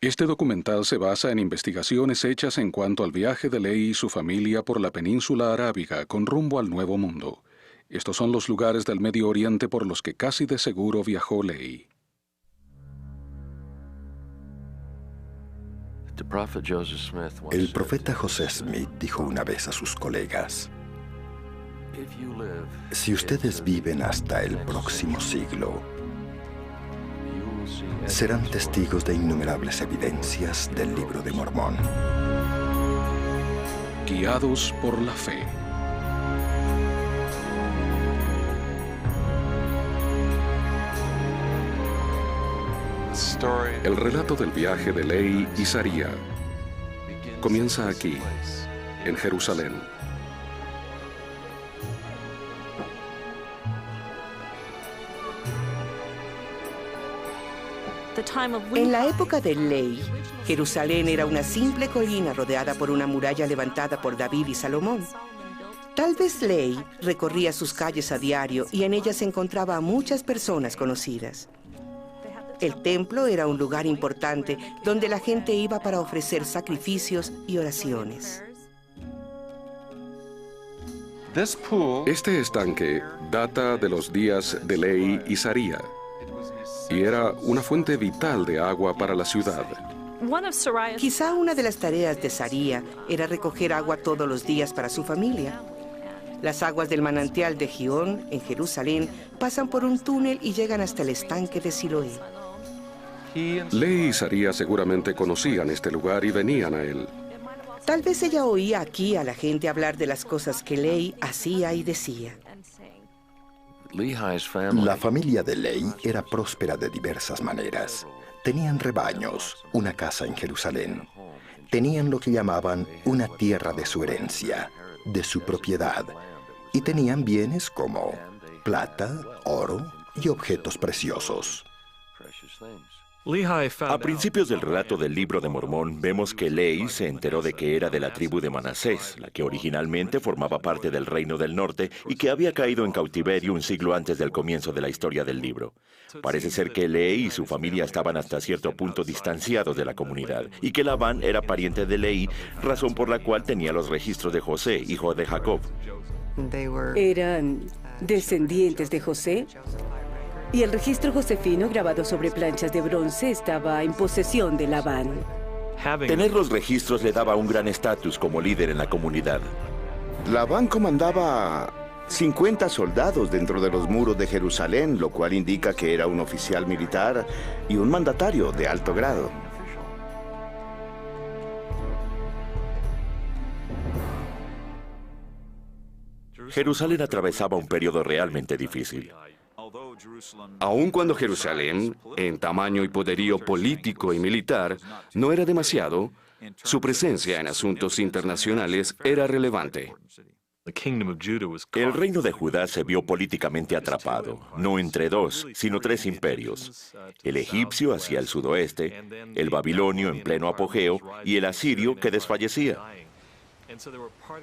Este documental se basa en investigaciones hechas en cuanto al viaje de Lehi y su familia por la península arábiga con rumbo al Nuevo Mundo. Estos son los lugares del Medio Oriente por los que casi de seguro viajó Lehi. El profeta José Smith dijo una vez a sus colegas: si ustedes viven hasta el próximo siglo, serán testigos de innumerables evidencias del Libro de Mormón. Guiados por la fe. El relato del viaje de Lehi y Saría comienza aquí, en Jerusalén. En la época de Lehi, Jerusalén era una simple colina rodeada por una muralla levantada por David y Salomón. Tal vez Lehi recorría sus calles a diario y en ellas encontraba a muchas personas conocidas. El templo era un lugar importante donde la gente iba para ofrecer sacrificios y oraciones. Este estanque data de los días de Lehi y Saría y era una fuente vital de agua para la ciudad. Quizá una de las tareas de Saría era recoger agua todos los días para su familia. Las aguas del manantial de Gihón, en Jerusalén, pasan por un túnel y llegan hasta el estanque de Siloé. Lehi y Saría seguramente conocían este lugar y venían a él. Tal vez ella oía aquí a la gente hablar de las cosas que Lehi hacía y decía. La familia de Lehi era próspera de diversas maneras. Tenían rebaños, una casa en Jerusalén. Tenían lo que llamaban una tierra de su herencia, de su propiedad. Y tenían bienes como plata, oro y objetos preciosos. A principios del relato del Libro de Mormón, vemos que Lehi se enteró de que era de la tribu de Manasés, la que originalmente formaba parte del Reino del Norte y que había caído en cautiverio un siglo antes del comienzo de la historia del libro. Parece ser que Lehi y su familia estaban hasta cierto punto distanciados de la comunidad, y que Labán era pariente de Lehi, razón por la cual tenía los registros de José, hijo de Jacob. ¿Eran descendientes de José? Y el registro josefino grabado sobre planchas de bronce estaba en posesión de Labán. Tener los registros le daba un gran estatus como líder en la comunidad. Labán comandaba 50 soldados dentro de los muros de Jerusalén, lo cual indica que era un oficial militar y un mandatario de alto grado. Jerusalén atravesaba un periodo realmente difícil. Aun cuando Jerusalén, en tamaño y poderío político y militar, no era demasiado, su presencia en asuntos internacionales era relevante. El reino de Judá se vio políticamente atrapado, no entre dos, sino tres imperios: el egipcio hacia el sudoeste, el babilonio en pleno apogeo y el asirio que desfallecía.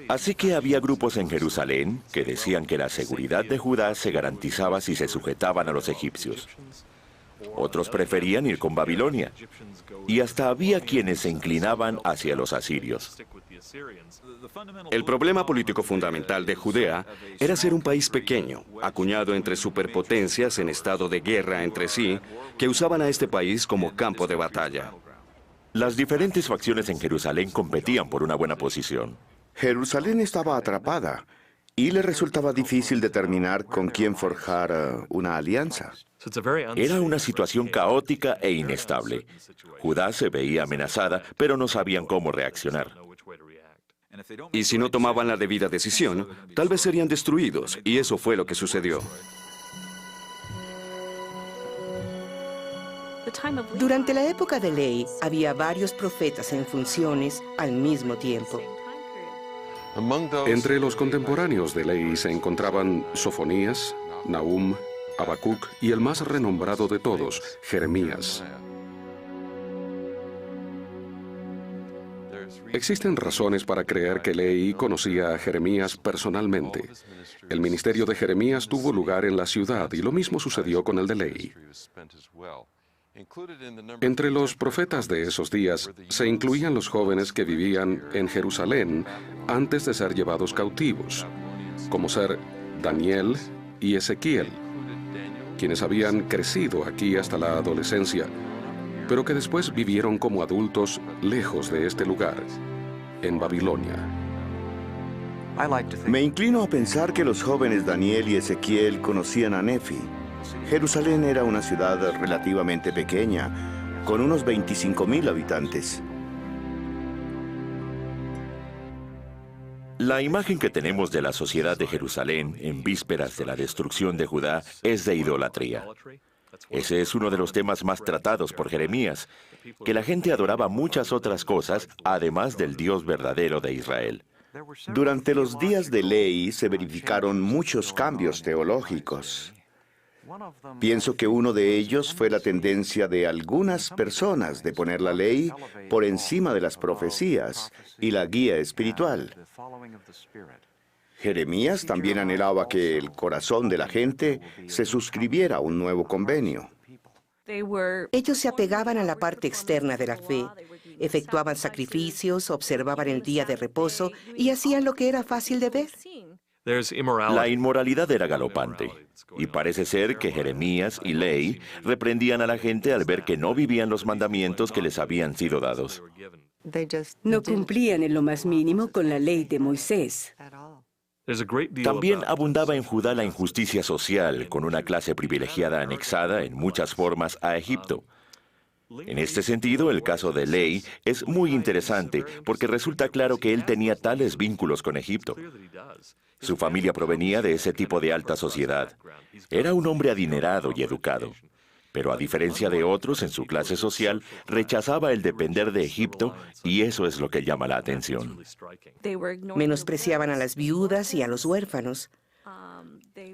Así que había grupos en Jerusalén que decían que la seguridad de Judá se garantizaba si se sujetaban a los egipcios. Otros preferían ir con Babilonia. Y hasta había quienes se inclinaban hacia los asirios. El problema político fundamental de Judea era ser un país pequeño, acuñado entre superpotencias en estado de guerra entre sí, que usaban a este país como campo de batalla. Las diferentes facciones en Jerusalén competían por una buena posición. Jerusalén estaba atrapada y le resultaba difícil determinar con quién forjar una alianza. Era una situación caótica e inestable. Judá se veía amenazada, pero no sabían cómo reaccionar. Y si no tomaban la debida decisión, tal vez serían destruidos, y eso fue lo que sucedió. Durante la época de Lehi, había varios profetas en funciones al mismo tiempo. Entre los contemporáneos de Lehi se encontraban Sofonías, Nahum, Habacuc y el más renombrado de todos, Jeremías. Existen razones para creer que Lehi conocía a Jeremías personalmente. El ministerio de Jeremías tuvo lugar en la ciudad y lo mismo sucedió con el de Lehi. Entre los profetas de esos días se incluían los jóvenes que vivían en Jerusalén antes de ser llevados cautivos, como ser Daniel y Ezequiel, quienes habían crecido aquí hasta la adolescencia, pero que después vivieron como adultos lejos de este lugar, en Babilonia. Me inclino a pensar que los jóvenes Daniel y Ezequiel conocían a Nefi. Jerusalén era una ciudad relativamente pequeña, con unos 25,000 habitantes. La imagen que tenemos de la sociedad de Jerusalén en vísperas de la destrucción de Judá es de idolatría. Ese es uno de los temas más tratados por Jeremías, que la gente adoraba muchas otras cosas, además del Dios verdadero de Israel. Durante los días de ley se verificaron muchos cambios teológicos. Pienso que uno de ellos fue la tendencia de algunas personas de poner la ley por encima de las profecías y la guía espiritual. Jeremías también anhelaba que el corazón de la gente se suscribiera a un nuevo convenio. Ellos se apegaban a la parte externa de la fe, efectuaban sacrificios, observaban el día de reposo y hacían lo que era fácil de ver. La inmoralidad era galopante, y parece ser que Jeremías y Ley reprendían a la gente al ver que no vivían los mandamientos que les habían sido dados. No cumplían en lo más mínimo con la ley de Moisés. También abundaba en Judá la injusticia social, con una clase privilegiada anexada en muchas formas a Egipto. En este sentido, el caso de Ley es muy interesante porque resulta claro que él tenía tales vínculos con Egipto. Su familia provenía de ese tipo de alta sociedad. Era un hombre adinerado y educado. Pero a diferencia de otros en su clase social, rechazaba el depender de Egipto y eso es lo que llama la atención. Menospreciaban a las viudas y a los huérfanos.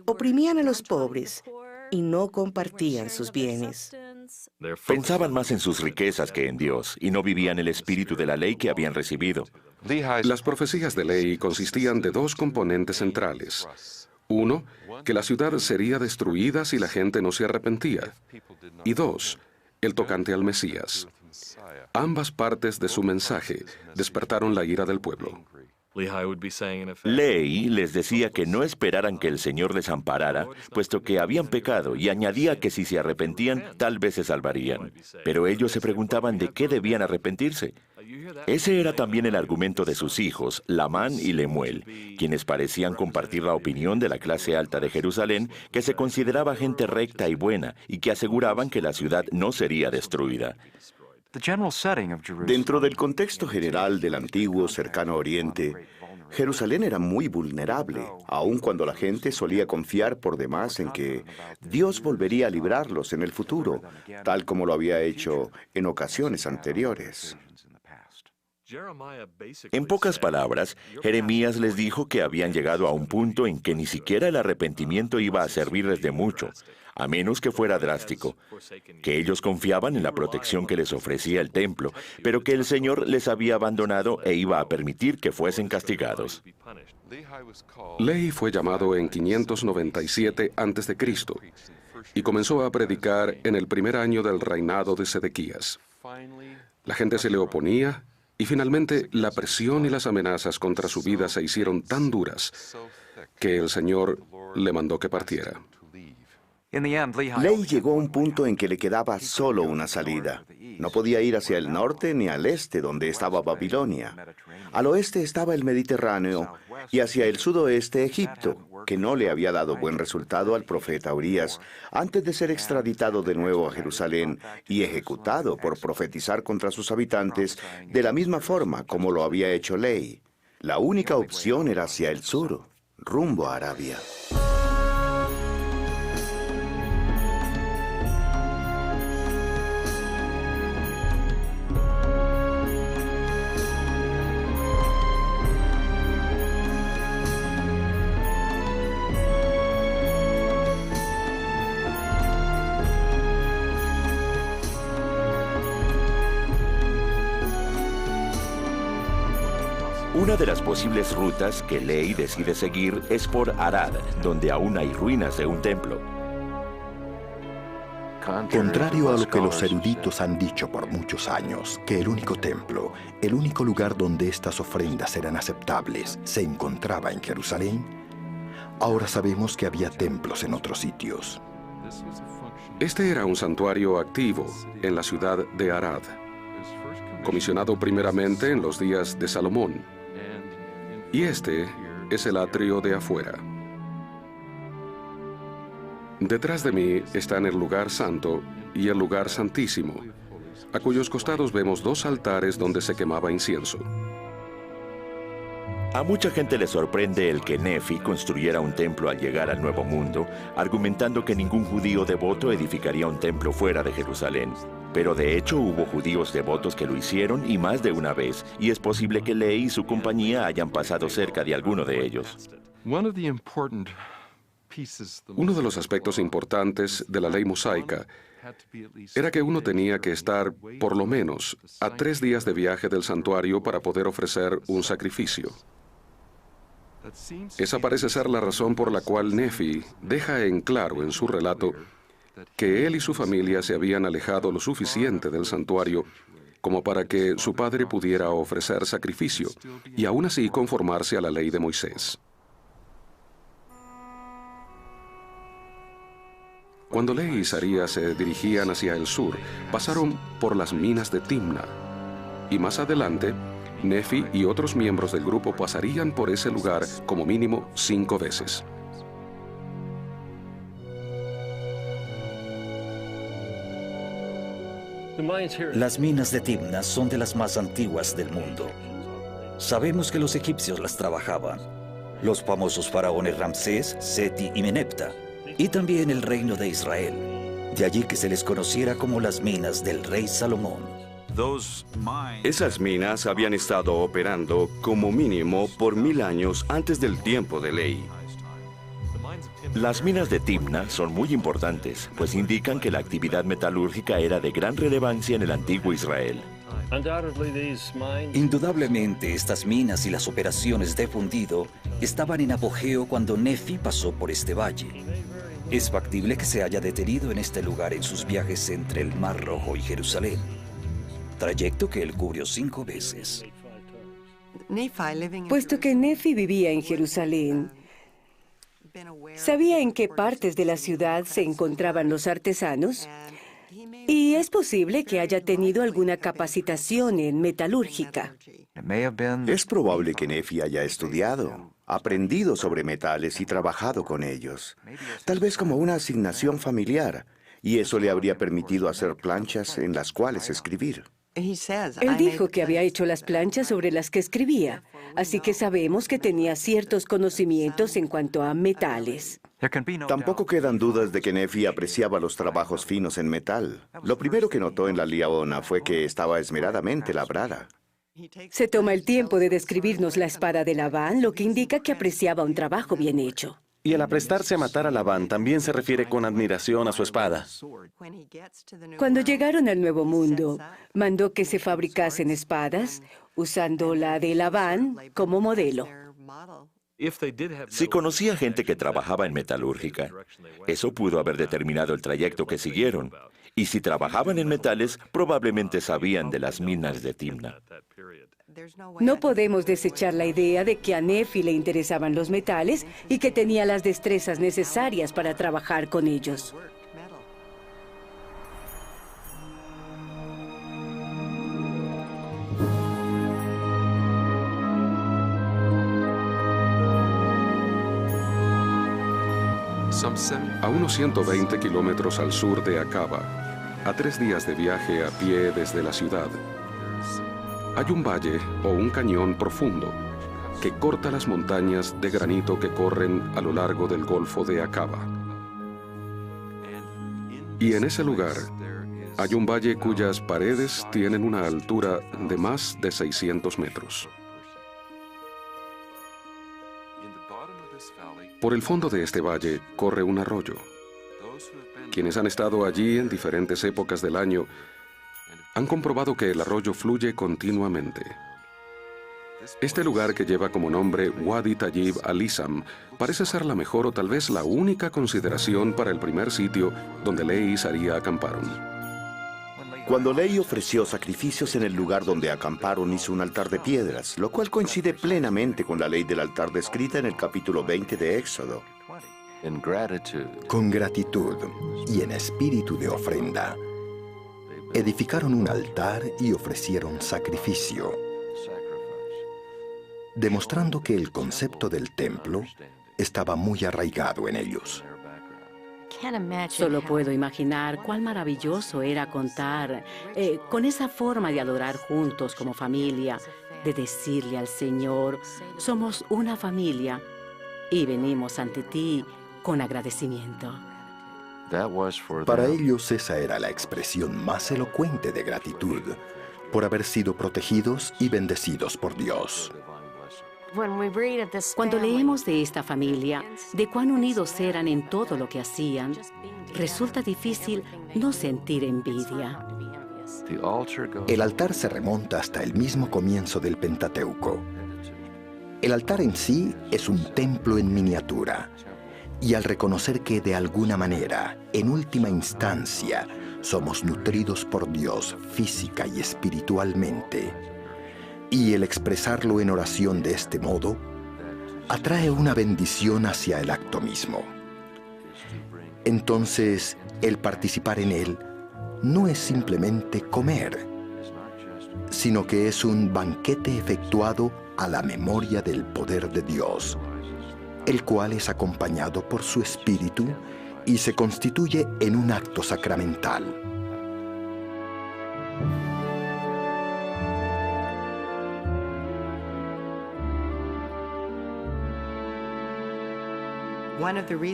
Oprimían a los pobres y no compartían sus bienes. Pensaban más en sus riquezas que en Dios y no vivían el espíritu de la ley que habían recibido. Las profecías de Ley consistían de dos componentes centrales. Uno, que la ciudad sería destruida si la gente no se arrepentía. Y dos, el tocante al Mesías. Ambas partes de su mensaje despertaron la ira del pueblo. Ley les decía que no esperaran que el Señor les amparara, puesto que habían pecado, y añadía que si se arrepentían, tal vez se salvarían. Pero ellos se preguntaban de qué debían arrepentirse. Ese era también el argumento de sus hijos, Lamán y Lemuel, quienes parecían compartir la opinión de la clase alta de Jerusalén, que se consideraba gente recta y buena, y que aseguraban que la ciudad no sería destruida. Dentro del contexto general del antiguo cercano Oriente, Jerusalén era muy vulnerable, aun cuando la gente solía confiar por demás en que Dios volvería a librarlos en el futuro, tal como lo había hecho en ocasiones anteriores. En pocas palabras, Jeremías les dijo que habían llegado a un punto en que ni siquiera el arrepentimiento iba a servirles de mucho, a menos que fuera drástico, que ellos confiaban en la protección que les ofrecía el templo, pero que el Señor les había abandonado e iba a permitir que fuesen castigados. Ley fue llamado en 597 a.C. y comenzó a predicar en el primer año del reinado de Sedequías. La gente se le oponía y finalmente la presión y las amenazas contra su vida se hicieron tan duras que el Señor le mandó que partiera. Ley llegó a un punto en que le quedaba solo una salida. No podía ir hacia el norte ni al este, donde estaba Babilonia. Al oeste estaba el Mediterráneo y hacia el sudoeste Egipto, que no le había dado buen resultado al profeta Urías antes de ser extraditado de nuevo a Jerusalén y ejecutado por profetizar contra sus habitantes de la misma forma como lo había hecho Ley. La única opción era hacia el sur, rumbo a Arabia. Una de las posibles rutas que Ley decide seguir es por Arad, donde aún hay ruinas de un templo. Contrario a lo que los eruditos han dicho por muchos años, que el único templo, el único lugar donde estas ofrendas eran aceptables, se encontraba en Jerusalén, ahora sabemos que había templos en otros sitios. Este era un santuario activo en la ciudad de Arad, comisionado primeramente en los días de Salomón, y este es el atrio de afuera. Detrás de mí están el lugar santo y el lugar santísimo, a cuyos costados vemos dos altares donde se quemaba incienso. A mucha gente le sorprende el que Nefi construyera un templo al llegar al Nuevo Mundo, argumentando que ningún judío devoto edificaría un templo fuera de Jerusalén. Pero de hecho hubo judíos devotos que lo hicieron y más de una vez, y es posible que Lehi y su compañía hayan pasado cerca de alguno de ellos. Uno de los aspectos importantes de la ley mosaica era que uno tenía que estar, por lo menos, a 3 días de viaje del santuario para poder ofrecer un sacrificio. Esa parece ser la razón por la cual Nefi deja en claro en su relato que él y su familia se habían alejado lo suficiente del santuario como para que su padre pudiera ofrecer sacrificio y aún así conformarse a la ley de Moisés. Cuando Lehi y Saría se dirigían hacia el sur, pasaron por las minas de Timna. Y más adelante, Nefi y otros miembros del grupo pasarían por ese lugar como mínimo 5 veces. Las minas de Timna son de las más antiguas del mundo. Sabemos que los egipcios las trabajaban. Los famosos faraones Ramsés, Seti y Menepta. Y también el reino de Israel. De allí que se les conociera como las minas del rey Salomón. Esas minas habían estado operando como mínimo por 1000 años antes del tiempo de Lehi. Las minas de Timna son muy importantes, pues indican que la actividad metalúrgica era de gran relevancia en el antiguo Israel. Indudablemente, estas minas y las operaciones de fundido estaban en apogeo cuando Nefi pasó por este valle. Es factible que se haya detenido en este lugar en sus viajes entre el Mar Rojo y Jerusalén, trayecto que él cubrió 5 veces. Puesto que Nefi vivía en Jerusalén, sabía en qué partes de la ciudad se encontraban los artesanos y es posible que haya tenido alguna capacitación en metalúrgica. Es probable que Nefi haya estudiado, aprendido sobre metales y trabajado con ellos, tal vez como una asignación familiar, y eso le habría permitido hacer planchas en las cuales escribir. Él dijo que había hecho las planchas sobre las que escribía, así que sabemos que tenía ciertos conocimientos en cuanto a metales. Tampoco quedan dudas de que Nefi apreciaba los trabajos finos en metal. Lo primero que notó en la Liaona fue que estaba esmeradamente labrada. Se toma el tiempo de describirnos la espada de Labán, lo que indica que apreciaba un trabajo bien hecho. Y al aprestarse a matar a Labán, también se refiere con admiración a su espada. Cuando llegaron al Nuevo Mundo, mandó que se fabricasen espadas, usando la de Labán como modelo. Si conocía gente que trabajaba en metalúrgica, eso pudo haber determinado el trayecto que siguieron. Y si trabajaban en metales, probablemente sabían de las minas de Timna. No podemos desechar la idea de que a Nefi le interesaban los metales y que tenía las destrezas necesarias para trabajar con ellos. A unos 120 kilómetros al sur de Acaba, a 3 días de viaje a pie desde la ciudad, hay un valle o un cañón profundo que corta las montañas de granito que corren a lo largo del Golfo de Acaba. Y en ese lugar hay un valle cuyas paredes tienen una altura de más de 600 metros. Por el fondo de este valle corre un arroyo. Quienes han estado allí en diferentes épocas del año han comprobado que el arroyo fluye continuamente. Este lugar, que lleva como nombre Wadi Tayyib al-Isam, parece ser la mejor o tal vez la única consideración para el primer sitio donde Lehi y Saría acamparon. Cuando Lehi ofreció sacrificios en el lugar donde acamparon, hizo un altar de piedras, lo cual coincide plenamente con la ley del altar descrita en el capítulo 20 de Éxodo. Con gratitud y en espíritu de ofrenda, edificaron un altar y ofrecieron sacrificio, demostrando que el concepto del templo estaba muy arraigado en ellos. Solo puedo imaginar cuán maravilloso era contar con esa forma de adorar juntos como familia, de decirle al Señor: somos una familia y venimos ante ti con agradecimiento. Para ellos esa era la expresión más elocuente de gratitud por haber sido protegidos y bendecidos por Dios. Cuando leemos de esta familia, de cuán unidos eran en todo lo que hacían, resulta difícil no sentir envidia. El altar se remonta hasta el mismo comienzo del Pentateuco. El altar en sí es un templo en miniatura, y al reconocer que de alguna manera, en última instancia, somos nutridos por Dios física y espiritualmente, y el expresarlo en oración de este modo, atrae una bendición hacia el acto mismo. Entonces, el participar en él no es simplemente comer, sino que es un banquete efectuado a la memoria del poder de Dios, el cual es acompañado por su Espíritu y se constituye en un acto sacramental.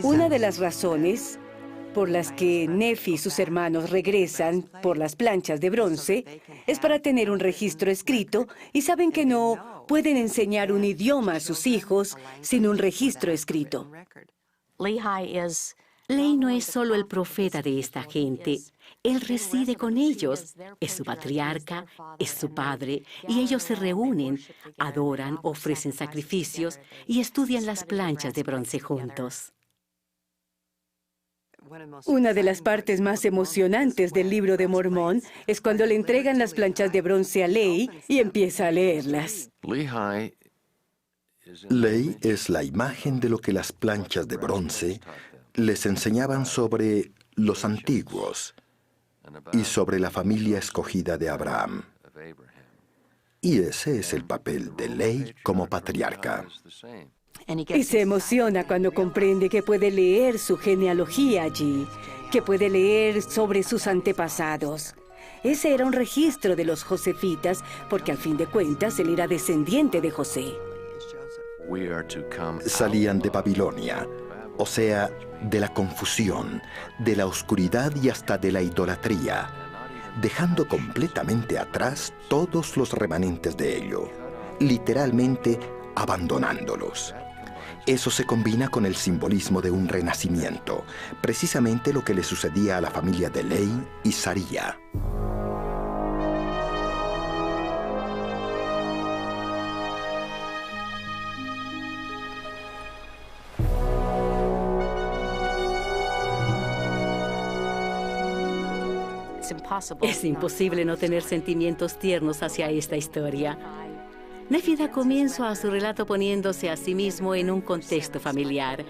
Una de las razones por las que Nefi y sus hermanos regresan por las planchas de bronce es para tener un registro escrito, y saben que no pueden enseñar un idioma a sus hijos sin un registro escrito. Lehi no es solo el profeta de esta gente. Él reside con ellos, es su patriarca, es su padre, y ellos se reúnen, adoran, ofrecen sacrificios y estudian las planchas de bronce juntos. Una de las partes más emocionantes del Libro de Mormón es cuando le entregan las planchas de bronce a Lehi y empieza a leerlas. Lehi es la imagen de lo que las planchas de bronce les enseñaban sobre los antiguos y sobre la familia escogida de Abraham. Y ese es el papel de Lehi como patriarca. Y se emociona cuando comprende que puede leer su genealogía allí, que puede leer sobre sus antepasados. Ese era un registro de los josefitas, porque al fin de cuentas él era descendiente de José. Salían de Babilonia, o sea, de la confusión, de la oscuridad y hasta de la idolatría, dejando completamente atrás todos los remanentes de ello, literalmente abandonándolos. Eso se combina con el simbolismo de un renacimiento, precisamente lo que le sucedía a la familia de Lehi y Saría. Es imposible no tener sentimientos tiernos hacia esta historia. Nefi da comienzo a su relato poniéndose a sí mismo en un contexto familiar.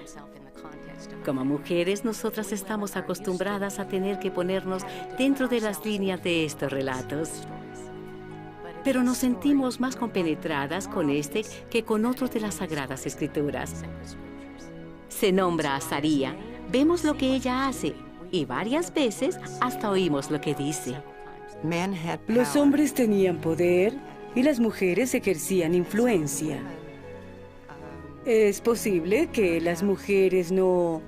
Como mujeres, nosotras estamos acostumbradas a tener que ponernos dentro de las líneas de estos relatos. Pero nos sentimos más compenetradas con este que con otros de las Sagradas Escrituras. Se nombra a Saría, vemos lo que ella hace, y varias veces hasta oímos lo que dice. Los hombres tenían poder y las mujeres ejercían influencia. Es posible que las mujeres no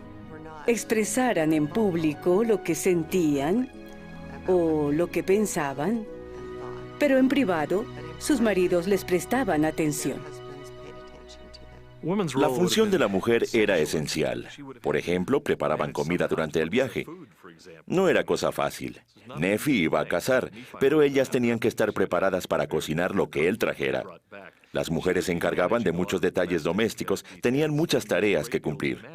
expresaran en público lo que sentían o lo que pensaban, pero en privado sus maridos les prestaban atención. La función de la mujer era esencial. Por ejemplo, preparaban comida durante el viaje. No era cosa fácil. Nefi iba a cazar, pero ellas tenían que estar preparadas para cocinar lo que él trajera. Las mujeres se encargaban de muchos detalles domésticos, tenían muchas tareas que cumplir.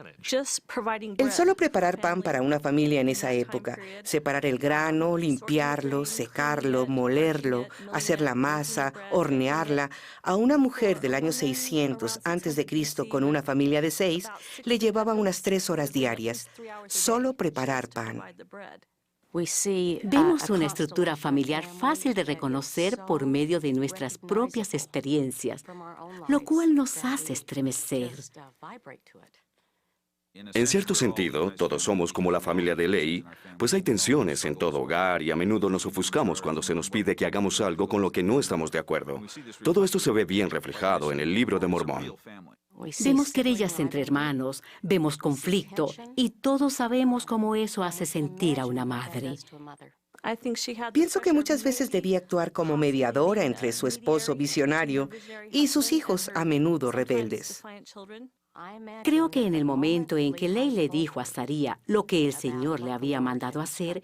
El solo preparar pan para una familia en esa época, separar el grano, limpiarlo, secarlo, molerlo, hacer la masa, hornearla, a una mujer del año 600 a.C. con una familia de 6, le llevaba unas 3 horas diarias, solo preparar pan. Vemos una estructura familiar fácil de reconocer por medio de nuestras propias experiencias, lo cual nos hace estremecer. En cierto sentido, todos somos como la familia de Lehi, pues hay tensiones en todo hogar y a menudo nos ofuscamos cuando se nos pide que hagamos algo con lo que no estamos de acuerdo. Todo esto se ve bien reflejado en el Libro de Mormón. Vemos querellas entre hermanos, vemos conflicto, y todos sabemos cómo eso hace sentir a una madre. Pienso que muchas veces debía actuar como mediadora entre su esposo visionario y sus hijos a menudo rebeldes. Creo que en el momento en que Lehi le dijo a Saría lo que el Señor le había mandado hacer,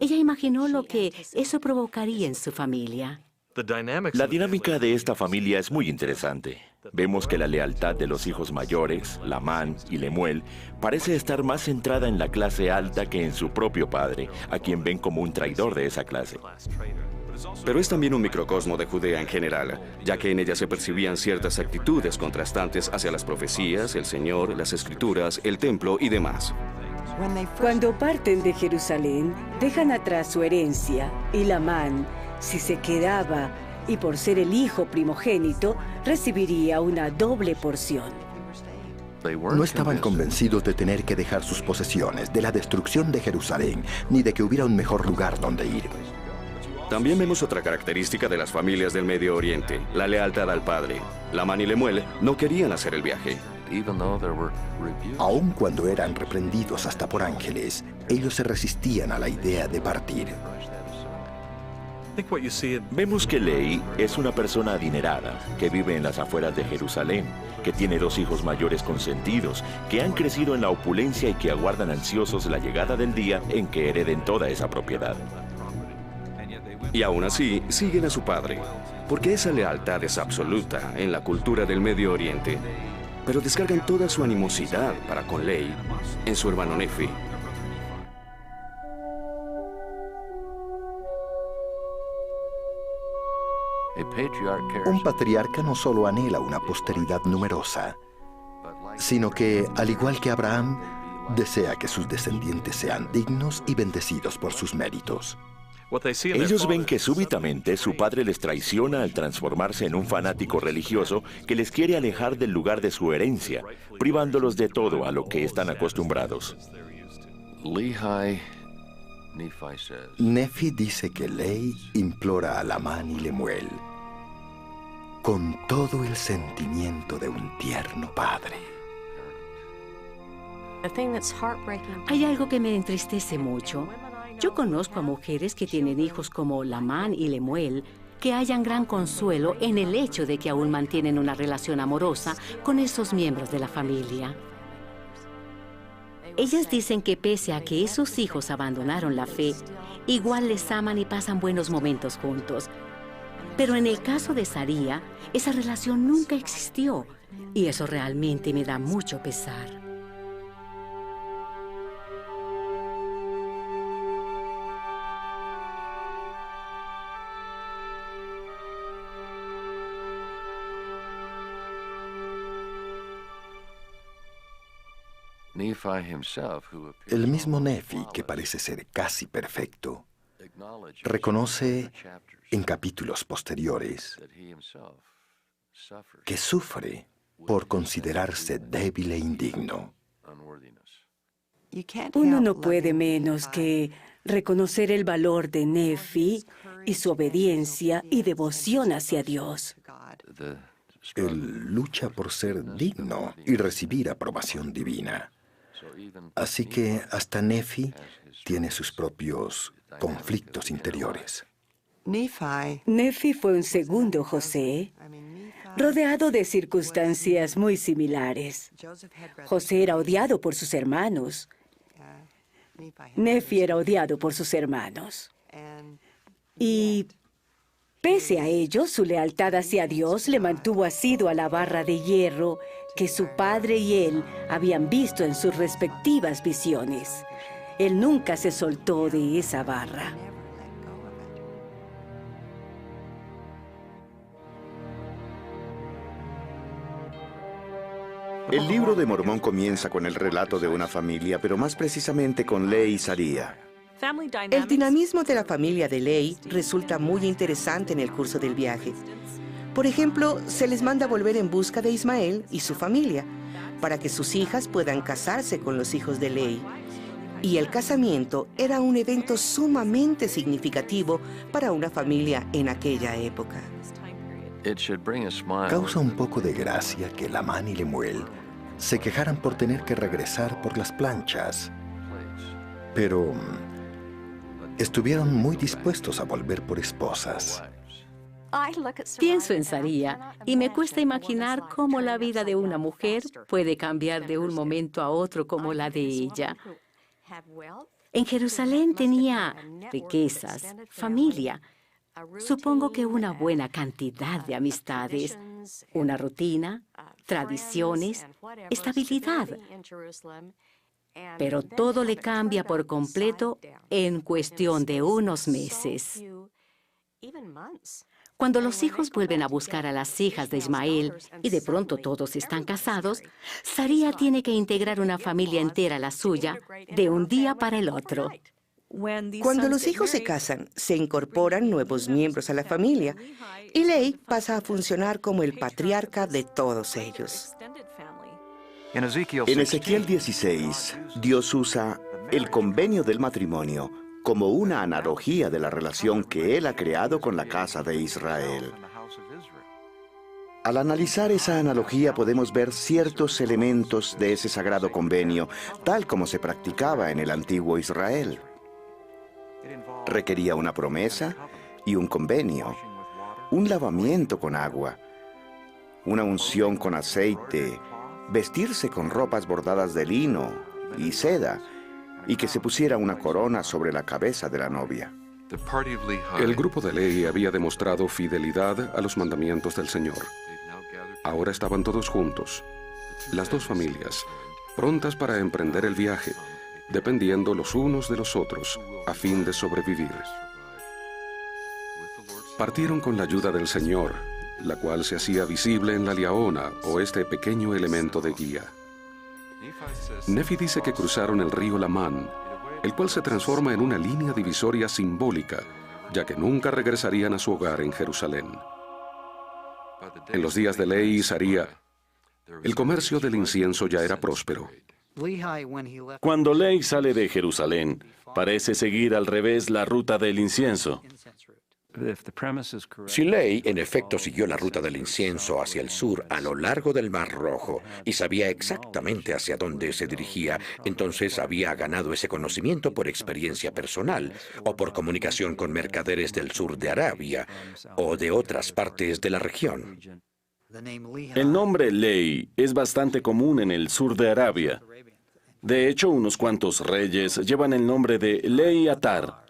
ella imaginó lo que eso provocaría en su familia. La dinámica de esta familia es muy interesante. Vemos que la lealtad de los hijos mayores, Lamán y Lemuel, parece estar más centrada en la clase alta que en su propio padre, a quien ven como un traidor de esa clase. Pero es también un microcosmo de Judea en general, ya que en ella se percibían ciertas actitudes contrastantes hacia las profecías, el Señor, las Escrituras, el templo y demás. Cuando parten de Jerusalén, dejan atrás su herencia, y Lamán, si se quedaba y por ser el hijo primogénito, recibiría una doble porción. No estaban convencidos de tener que dejar sus posesiones, de la destrucción de Jerusalén, ni de que hubiera un mejor lugar donde ir. También vemos otra característica de las familias del Medio Oriente, la lealtad al padre. Lamán y Lemuel no querían hacer el viaje. Aun cuando eran reprendidos hasta por ángeles, ellos se resistían a la idea de partir. Vemos que Lehi es una persona adinerada, que vive en las afueras de Jerusalén, que tiene 2 hijos mayores consentidos, que han crecido en la opulencia y que aguardan ansiosos la llegada del día en que hereden toda esa propiedad. Y aún así, siguen a su padre, porque esa lealtad es absoluta en la cultura del Medio Oriente. Pero descargan toda su animosidad para con Lehi en su hermano Nefi. Un patriarca no solo anhela una posteridad numerosa, sino que, al igual que Abraham, desea que sus descendientes sean dignos y bendecidos por sus méritos. Ellos ven que súbitamente su padre les traiciona al transformarse en un fanático religioso que les quiere alejar del lugar de su herencia, privándolos de todo a lo que están acostumbrados. Nefi dice que Lehi implora a Lamán y Lemuel con todo el sentimiento de un tierno padre. Hay algo que me entristece mucho. Yo conozco a mujeres que tienen hijos como Lamán y Lemuel, que hallan gran consuelo en el hecho de que aún mantienen una relación amorosa con esos miembros de la familia. Ellas dicen que pese a que esos hijos abandonaron la fe, igual les aman y pasan buenos momentos juntos. Pero en el caso de Saría, esa relación nunca existió, y eso realmente me da mucho pesar. El mismo Nefi, que parece ser casi perfecto, reconoce en capítulos posteriores que sufre por considerarse débil e indigno. Uno no puede menos que reconocer el valor de Nefi y su obediencia y devoción hacia Dios. Él lucha por ser digno y recibir aprobación divina. Así que hasta Nefi tiene sus propios conflictos interiores. Nefi fue un segundo José, rodeado de circunstancias muy similares. José era odiado por sus hermanos. Nefi era odiado por sus hermanos. Y Pese a ello, su lealtad hacia Dios le mantuvo asiduo a la barra de hierro que su padre y él habían visto en sus respectivas visiones. Él nunca se soltó de esa barra. El libro de Mormón comienza con el relato de una familia, pero más precisamente con Lehi y Saría. El dinamismo de la familia de Lehi resulta muy interesante en el curso del viaje. Por ejemplo, se les manda volver en busca de Ismael y su familia, para que sus hijas puedan casarse con los hijos de Lehi. Y el casamiento era un evento sumamente significativo para una familia en aquella época. Causa un poco de gracia que Lamán y Lemuel se quejaran por tener que regresar por las planchas. Pero estuvieron muy dispuestos a volver por esposas. Pienso en Saría y me cuesta imaginar cómo la vida de una mujer puede cambiar de un momento a otro como la de ella. En Jerusalén tenía riquezas, familia, supongo que una buena cantidad de amistades, una rutina, tradiciones, estabilidad. Pero todo le cambia por completo en cuestión de unos meses. Cuando los hijos vuelven a buscar a las hijas de Ismael y de pronto todos están casados, Saría tiene que integrar una familia entera a la suya de un día para el otro. Cuando los hijos se casan, se incorporan nuevos miembros a la familia y Lehi pasa a funcionar como el patriarca de todos ellos. En Ezequiel 16, Dios usa el convenio del matrimonio como una analogía de la relación que Él ha creado con la casa de Israel. Al analizar esa analogía podemos ver ciertos elementos de ese sagrado convenio, tal como se practicaba en el antiguo Israel. Requería una promesa y un convenio, un lavamiento con agua, una unción con aceite, vestirse con ropas bordadas de lino y seda, y que se pusiera una corona sobre la cabeza de la novia. El grupo de Lehi había demostrado fidelidad a los mandamientos del Señor. Ahora estaban todos juntos, las dos familias, prontas para emprender el viaje, dependiendo los unos de los otros, a fin de sobrevivir. Partieron con la ayuda del Señor, la cual se hacía visible en la liaona o este pequeño elemento de guía. Nefi dice que cruzaron el río Lamán, el cual se transforma en una línea divisoria simbólica, ya que nunca regresarían a su hogar en Jerusalén. En los días de Lehi y Saría, el comercio del incienso ya era próspero. Cuando Lehi sale de Jerusalén, parece seguir al revés la ruta del incienso. Si Lehi en efecto siguió la ruta del incienso hacia el sur a lo largo del Mar Rojo y sabía exactamente hacia dónde se dirigía, entonces había ganado ese conocimiento por experiencia personal o por comunicación con mercaderes del sur de Arabia o de otras partes de la región. El nombre Lehi es bastante común en el sur de Arabia. De hecho, unos cuantos reyes llevan el nombre de Lehi Atar.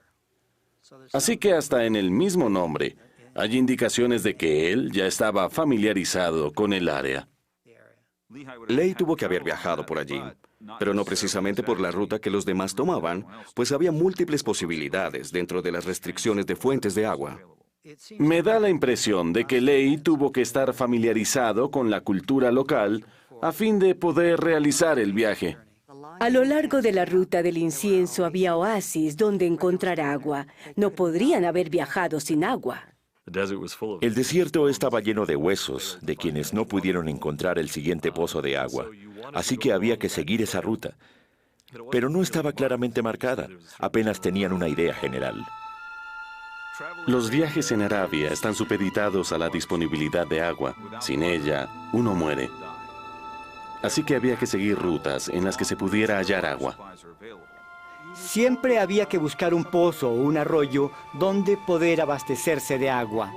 Así que hasta en el mismo nombre hay indicaciones de que él ya estaba familiarizado con el área. Lehi tuvo que haber viajado por allí, pero no precisamente por la ruta que los demás tomaban, pues había múltiples posibilidades dentro de las restricciones de fuentes de agua. Me da la impresión de que Lehi tuvo que estar familiarizado con la cultura local a fin de poder realizar el viaje. A lo largo de la ruta del incienso había oasis donde encontrar agua. No podrían haber viajado sin agua. El desierto estaba lleno de huesos de quienes no pudieron encontrar el siguiente pozo de agua, así que había que seguir esa ruta. Pero no estaba claramente marcada, apenas tenían una idea general. Los viajes en Arabia están supeditados a la disponibilidad de agua. Sin ella, uno muere. Así que había que seguir rutas en las que se pudiera hallar agua. Siempre había que buscar un pozo o un arroyo donde poder abastecerse de agua.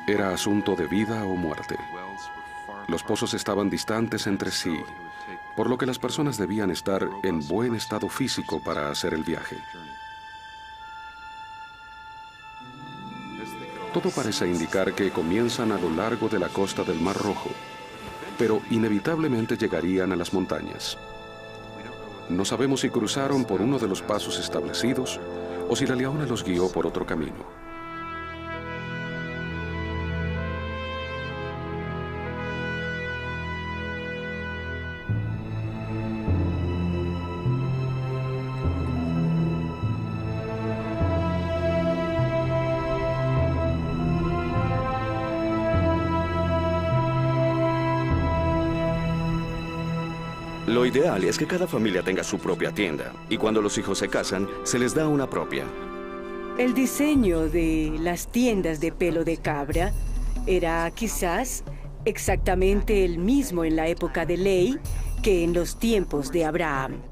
Era asunto de vida o muerte. Los pozos estaban distantes entre sí, por lo que las personas debían estar en buen estado físico para hacer el viaje. Todo parece indicar que comienzan a lo largo de la costa del Mar Rojo, pero inevitablemente llegarían a las montañas. No sabemos si cruzaron por uno de los pasos establecidos o si la Leona los guió por otro camino. Lo ideal es que cada familia tenga su propia tienda, y cuando los hijos se casan, se les da una propia. El diseño de las tiendas de pelo de cabra era quizás exactamente el mismo en la época de Ley que en los tiempos de Abraham.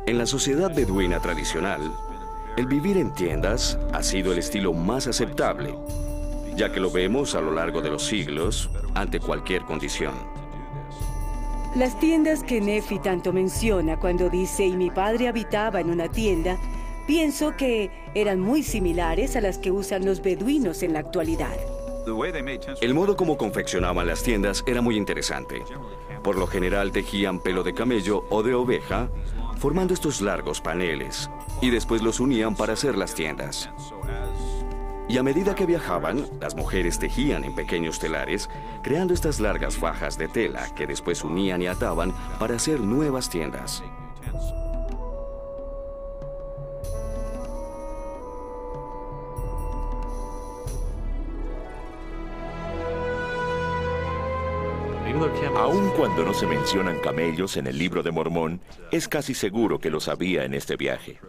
En la sociedad beduina tradicional, el vivir en tiendas ha sido el estilo más aceptable, ya que lo vemos a lo largo de los siglos ante cualquier condición. Las tiendas que Nefi tanto menciona cuando dice «y mi padre habitaba en una tienda», pienso que eran muy similares a las que usan los beduinos en la actualidad. El modo como confeccionaban las tiendas era muy interesante. Por lo general tejían pelo de camello o de oveja, formando estos largos paneles, y después los unían para hacer las tiendas. Y a medida que viajaban, las mujeres tejían en pequeños telares, creando estas largas fajas de tela que después unían y ataban para hacer nuevas tiendas. Aun cuando no se mencionan camellos en el Libro de Mormón, es casi seguro que los había en este viaje.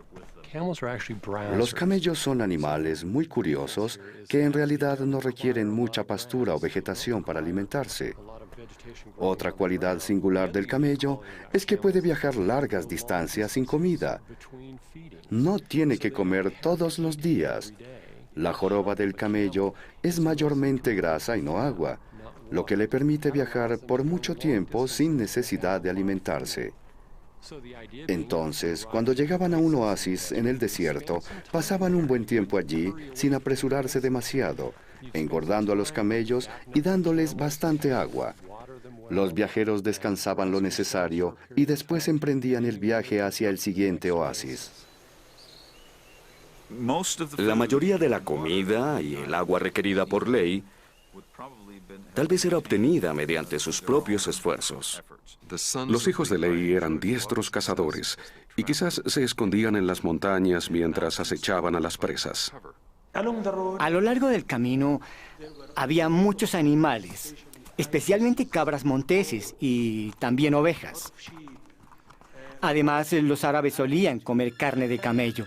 Los camellos son animales muy curiosos que en realidad no requieren mucha pastura o vegetación para alimentarse. Otra cualidad singular del camello es que puede viajar largas distancias sin comida. No tiene que comer todos los días. La joroba del camello es mayormente grasa y no agua, lo que le permite viajar por mucho tiempo sin necesidad de alimentarse. Entonces, cuando llegaban a un oasis en el desierto, pasaban un buen tiempo allí sin apresurarse demasiado, engordando a los camellos y dándoles bastante agua. Los viajeros descansaban lo necesario y después emprendían el viaje hacia el siguiente oasis. La mayoría de la comida y el agua requerida por Ley tal vez era obtenida mediante sus propios esfuerzos. Los hijos de Ley eran diestros cazadores y quizás se escondían en las montañas mientras acechaban a las presas. A lo largo del camino había muchos animales, especialmente cabras monteses y también ovejas. Además, los árabes solían comer carne de camello.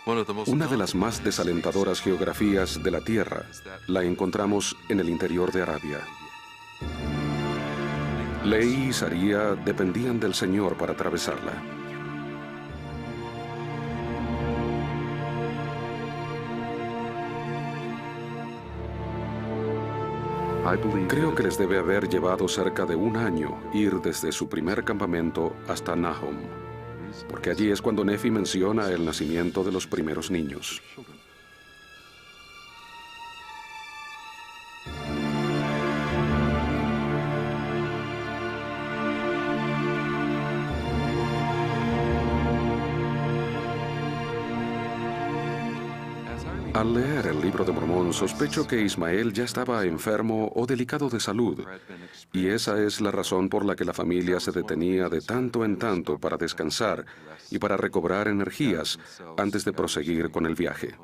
Una de las más desalentadoras geografías de la Tierra la encontramos en el interior de Arabia. Ley y Saría dependían del Señor para atravesarla. Creo que les debe haber llevado cerca de un año ir desde su primer campamento hasta Nahom, porque allí es cuando Nefi menciona el nacimiento de los primeros niños. Al leer el Libro de Mormón, sospecho que Ismael ya estaba enfermo o delicado de salud, y esa es la razón por la que la familia se detenía de tanto en tanto para descansar y para recobrar energías antes de proseguir con el viaje.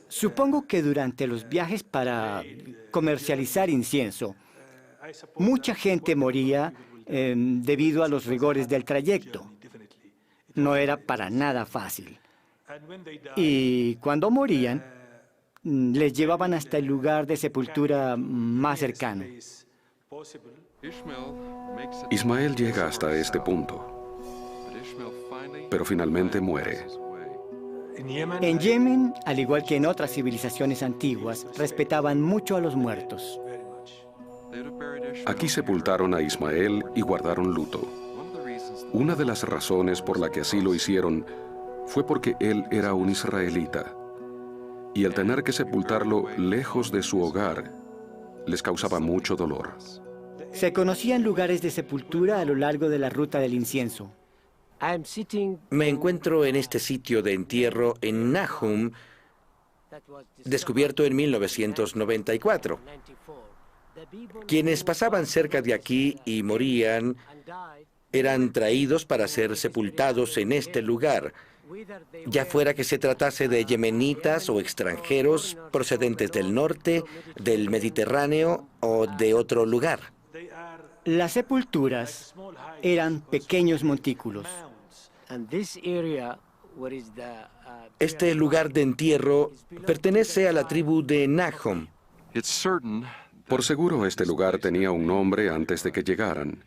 Supongo que durante los viajes para comercializar incienso, mucha gente moría debido a los rigores del trayecto. No era para nada fácil. Y cuando morían, les llevaban hasta el lugar de sepultura más cercano. Ismael llega hasta este punto, pero finalmente muere. En Yemen, al igual que en otras civilizaciones antiguas, respetaban mucho a los muertos. Aquí sepultaron a Ismael y guardaron luto. Una de las razones por la que así lo hicieron fue porque él era un israelita, y el tener que sepultarlo lejos de su hogar les causaba mucho dolor. Se conocían lugares de sepultura a lo largo de la ruta del incienso. Me encuentro en este sitio de entierro en Nahum, descubierto en 1994. Quienes pasaban cerca de aquí y morían eran traídos para ser sepultados en este lugar, ya fuera que se tratase de yemenitas o extranjeros procedentes del norte, del Mediterráneo o de otro lugar. Las sepulturas eran pequeños montículos. Este lugar de entierro pertenece a la tribu de Nahum. Por seguro este lugar tenía un nombre antes de que llegaran,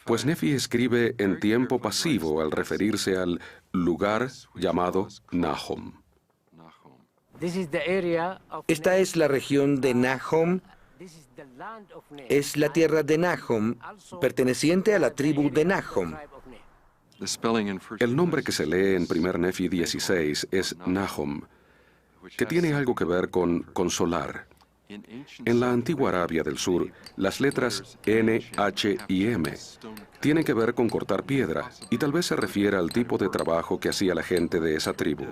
pues Nefi escribe en tiempo pasivo al referirse al lugar llamado Nahum. Esta es la región de Nahum. Es la tierra de Nahum, perteneciente a la tribu de Nahum. El nombre que se lee en 1 Nefi 16 es Nahum, que tiene algo que ver con consolar. En la antigua Arabia del Sur, las letras N, H y M tienen que ver con cortar piedra, y tal vez se refiere al tipo de trabajo que hacía la gente de esa tribu.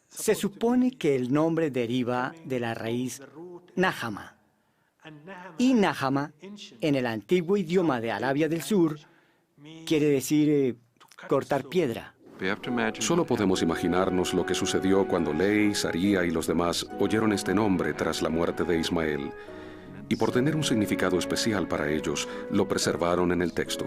Se supone que el nombre deriva de la raíz Nahama. Y Nahama, en el antiguo idioma de Arabia del Sur, quiere decir cortar piedra. Solo podemos imaginarnos lo que sucedió cuando Ley, Saría y los demás oyeron este nombre tras la muerte de Ismael, y por tener un significado especial para ellos, lo preservaron en el texto.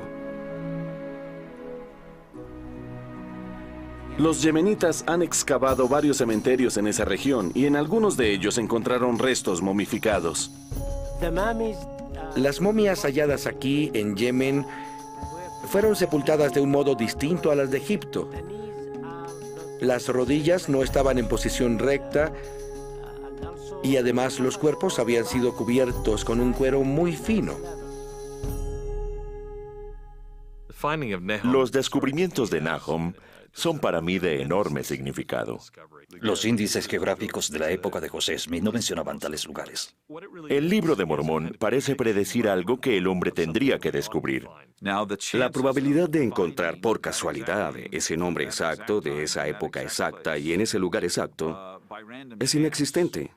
Los yemenitas han excavado varios cementerios en esa región y en algunos de ellos encontraron restos momificados. Las momias halladas aquí en Yemen fueron sepultadas de un modo distinto a las de Egipto. Las rodillas no estaban en posición recta y además los cuerpos habían sido cubiertos con un cuero muy fino. Los descubrimientos de Nahum son para mí de enorme significado. Los índices geográficos de la época de José Smith no mencionaban tales lugares. El Libro de Mormón parece predecir algo que el hombre tendría que descubrir. La probabilidad de encontrar por casualidad ese nombre exacto de esa época exacta y en ese lugar exacto es inexistente.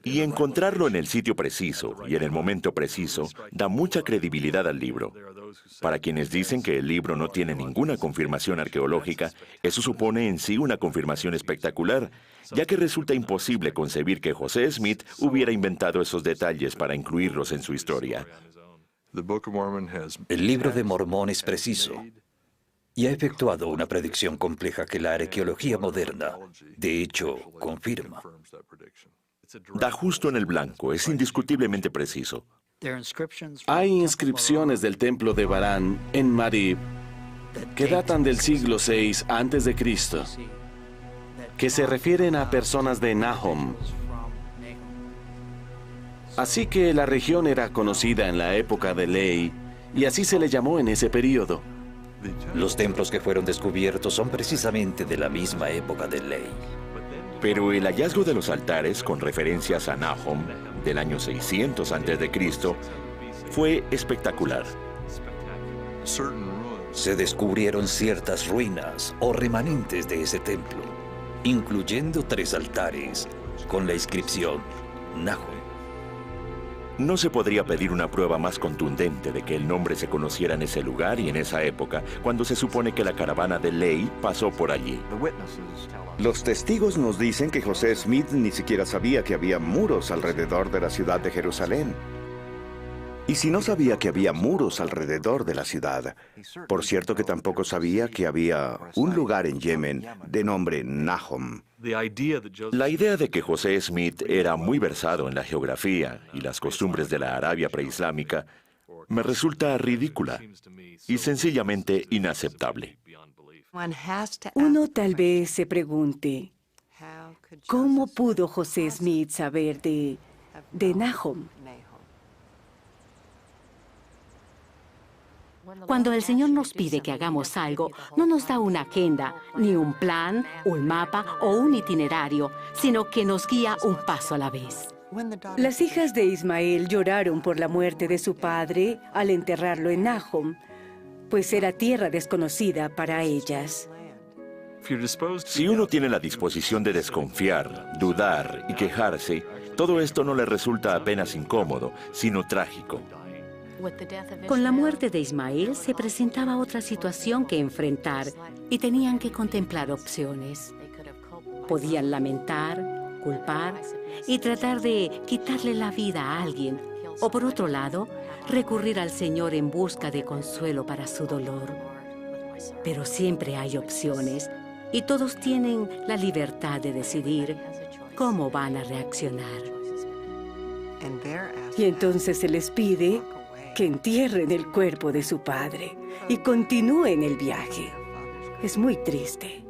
Y encontrarlo en el sitio preciso y en el momento preciso da mucha credibilidad al libro. Para quienes dicen que el libro no tiene ninguna confirmación arqueológica, eso supone en sí una confirmación espectacular, ya que resulta imposible concebir que José Smith hubiera inventado esos detalles para incluirlos en su historia. El Libro de Mormón es preciso y ha efectuado una predicción compleja que la arqueología moderna, de hecho, confirma. Da justo en el blanco, es indiscutiblemente preciso. Hay inscripciones del templo de Barán en Marib que datan del siglo VI a.C., que se refieren a personas de Nahum. Así que la región era conocida en la época de Ley, y así se le llamó en ese período. Los templos que fueron descubiertos son precisamente de la misma época de Ley. Pero el hallazgo de los altares con referencias a Nahum del año 600 a.C. fue espectacular. Se descubrieron ciertas ruinas o remanentes de ese templo, incluyendo 3 altares con la inscripción Nahum. No se podría pedir una prueba más contundente de que el nombre se conociera en ese lugar y en esa época, cuando se supone que la caravana de Ley pasó por allí. Los testigos nos dicen que José Smith ni siquiera sabía que había muros alrededor de la ciudad de Jerusalén. Y si no sabía que había muros alrededor de la ciudad, por cierto que tampoco sabía que había un lugar en Yemen de nombre Nahum. La idea de que José Smith era muy versado en la geografía y las costumbres de la Arabia preislámica me resulta ridícula y sencillamente inaceptable. Uno tal vez se pregunte, ¿cómo pudo José Smith saber de Nahum? Cuando el Señor nos pide que hagamos algo, no nos da una agenda, ni un plan, un mapa o un itinerario, sino que nos guía un paso a la vez. Las hijas de Ismael lloraron por la muerte de su padre al enterrarlo en Nahom, pues era tierra desconocida para ellas. Si uno tiene la disposición de desconfiar, dudar y quejarse, todo esto no le resulta apenas incómodo, sino trágico. Con la muerte de Ismael se presentaba otra situación que enfrentar y tenían que contemplar opciones. Podían lamentar, culpar y tratar de quitarle la vida a alguien, o por otro lado, recurrir al Señor en busca de consuelo para su dolor. Pero siempre hay opciones y todos tienen la libertad de decidir cómo van a reaccionar. Y entonces se les pide que entierren el cuerpo de su padre y continúen el viaje. Es muy triste.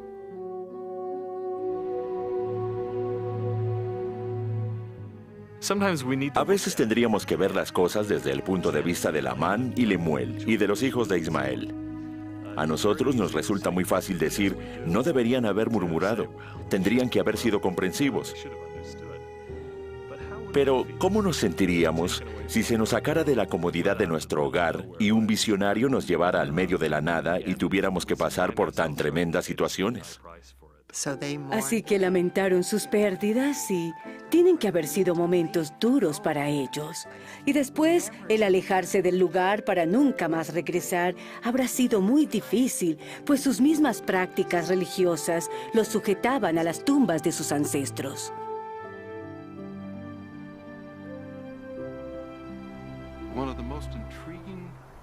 A veces tendríamos que ver las cosas desde el punto de vista de Lamán y Lemuel y de los hijos de Ismael. A nosotros nos resulta muy fácil decir, no deberían haber murmurado, tendrían que haber sido comprensivos. Pero, ¿cómo nos sentiríamos si se nos sacara de la comodidad de nuestro hogar y un visionario nos llevara al medio de la nada y tuviéramos que pasar por tan tremendas situaciones? Así que lamentaron sus pérdidas y tienen que haber sido momentos duros para ellos. Y después, el alejarse del lugar para nunca más regresar habrá sido muy difícil, pues sus mismas prácticas religiosas los sujetaban a las tumbas de sus ancestros.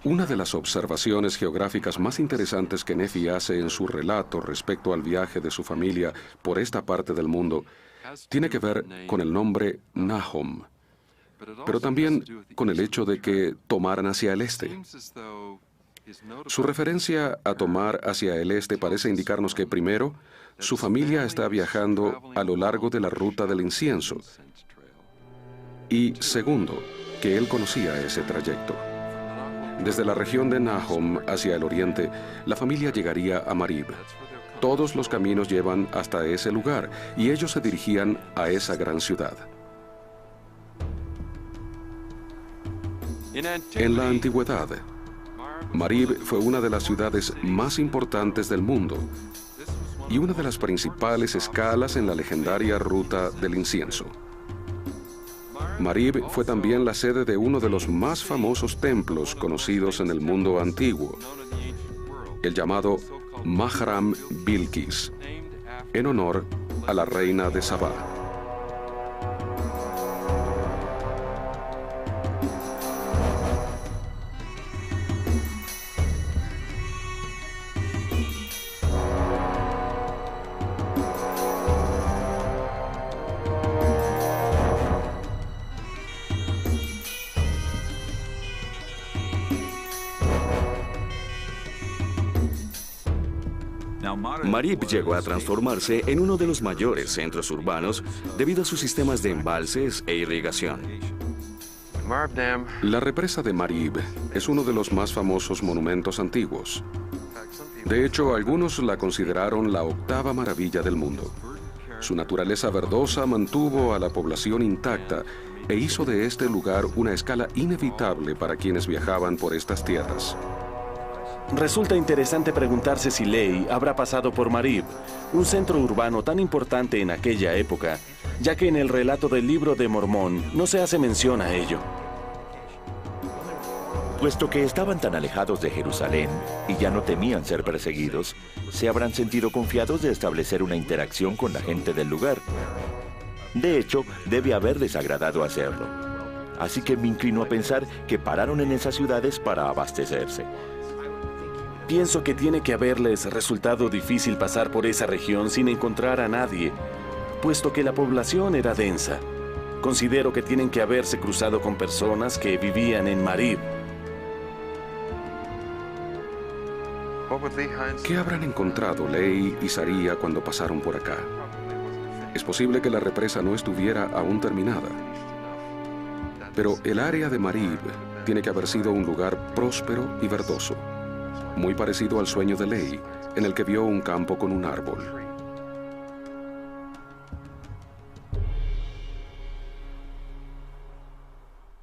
Una de las observaciones geográficas más interesantes que Nefi hace en su relato respecto al viaje de su familia por esta parte del mundo tiene que ver con el nombre Nahom, pero también con el hecho de que tomaran hacia el este. Su referencia a tomar hacia el este parece indicarnos que, primero, su familia está viajando a lo largo de la ruta del incienso, y segundo, que él conocía ese trayecto. Desde la región de Nahom hacia el oriente, la familia llegaría a Marib. Todos los caminos llevan hasta ese lugar y ellos se dirigían a esa gran ciudad. En la antigüedad, Marib fue una de las ciudades más importantes del mundo y una de las principales escalas en la legendaria ruta del incienso. Marib fue también la sede de uno de los más famosos templos conocidos en el mundo antiguo, el llamado Mahram Bilqis, en honor a la reina de Sabá. Marib llegó a transformarse en uno de los mayores centros urbanos debido a sus sistemas de embalses e irrigación. La represa de Marib es uno de los más famosos monumentos antiguos. De hecho, algunos la consideraron la octava maravilla del mundo. Su naturaleza verdosa mantuvo a la población intacta e hizo de este lugar una escala inevitable para quienes viajaban por estas tierras. Resulta interesante preguntarse si Ley habrá pasado por Marib, un centro urbano tan importante en aquella época, ya que en el relato del Libro de Mormón no se hace mención a ello. Puesto que estaban tan alejados de Jerusalén y ya no temían ser perseguidos, se habrán sentido confiados de establecer una interacción con la gente del lugar. De hecho, debe haber desagradado hacerlo. Así que me inclino a pensar que pararon en esas ciudades para abastecerse. Pienso que tiene que haberles resultado difícil pasar por esa región sin encontrar a nadie, puesto que la población era densa. Considero que tienen que haberse cruzado con personas que vivían en Marib. ¿Qué habrán encontrado Ley y Saría cuando pasaron por acá? Es posible que la represa no estuviera aún terminada, pero el área de Marib tiene que haber sido un lugar próspero y verdoso, muy parecido al sueño de Ley, en el que vio un campo con un árbol.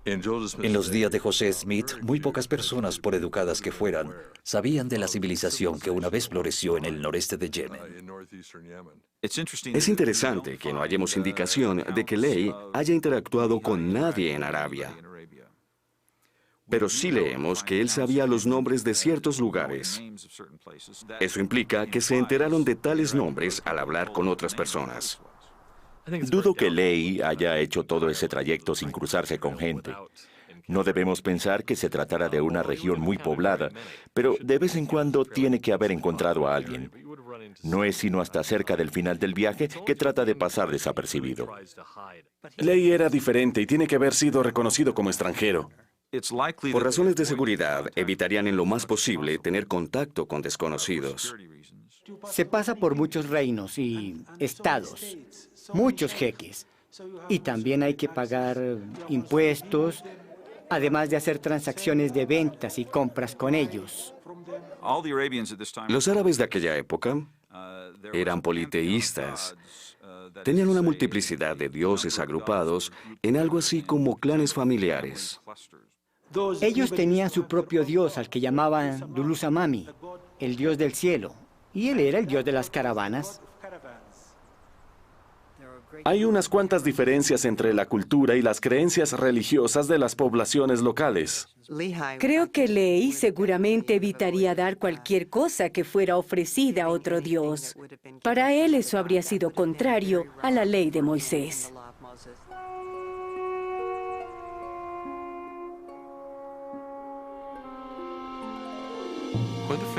En los días de José Smith, muy pocas personas, por educadas que fueran, sabían de la civilización que una vez floreció en el noreste de Yemen. Es interesante que no hallemos indicación de que Ley haya interactuado con nadie en Arabia. Pero sí leemos que él sabía los nombres de ciertos lugares. Eso implica que se enteraron de tales nombres al hablar con otras personas. Dudo que Ley haya hecho todo ese trayecto sin cruzarse con gente. No debemos pensar que se tratara de una región muy poblada, pero de vez en cuando tiene que haber encontrado a alguien. No es sino hasta cerca del final del viaje que trata de pasar desapercibido. Ley era diferente y tiene que haber sido reconocido como extranjero. Por razones de seguridad, evitarían en lo más posible tener contacto con desconocidos. Se pasa por muchos reinos y estados, muchos jeques, y también hay que pagar impuestos, además de hacer transacciones de ventas y compras con ellos. Los árabes de aquella época eran politeístas. Tenían una multiplicidad de dioses agrupados en algo así como clanes familiares. Ellos tenían su propio dios, al que llamaban Dulusamami, el dios del cielo, y él era el dios de las caravanas. Hay unas cuantas diferencias entre la cultura y las creencias religiosas de las poblaciones locales. Creo que Ley seguramente evitaría dar cualquier cosa que fuera ofrecida a otro dios. Para él eso habría sido contrario a la ley de Moisés.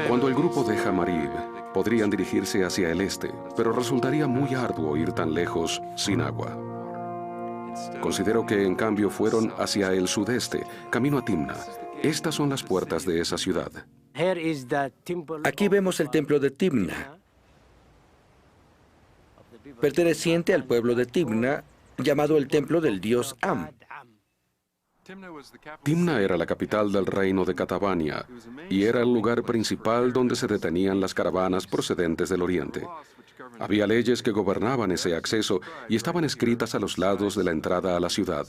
Cuando el grupo deja Marib, podrían dirigirse hacia el este, pero resultaría muy arduo ir tan lejos sin agua. Considero que en cambio fueron hacia el sudeste, camino a Timna. Estas son las puertas de esa ciudad. Aquí vemos el templo de Timna, perteneciente al pueblo de Timna, llamado el templo del dios Am. Timna era la capital del reino de Catabania y era el lugar principal donde se detenían las caravanas procedentes del oriente. Había leyes que gobernaban ese acceso y estaban escritas a los lados de la entrada a la ciudad.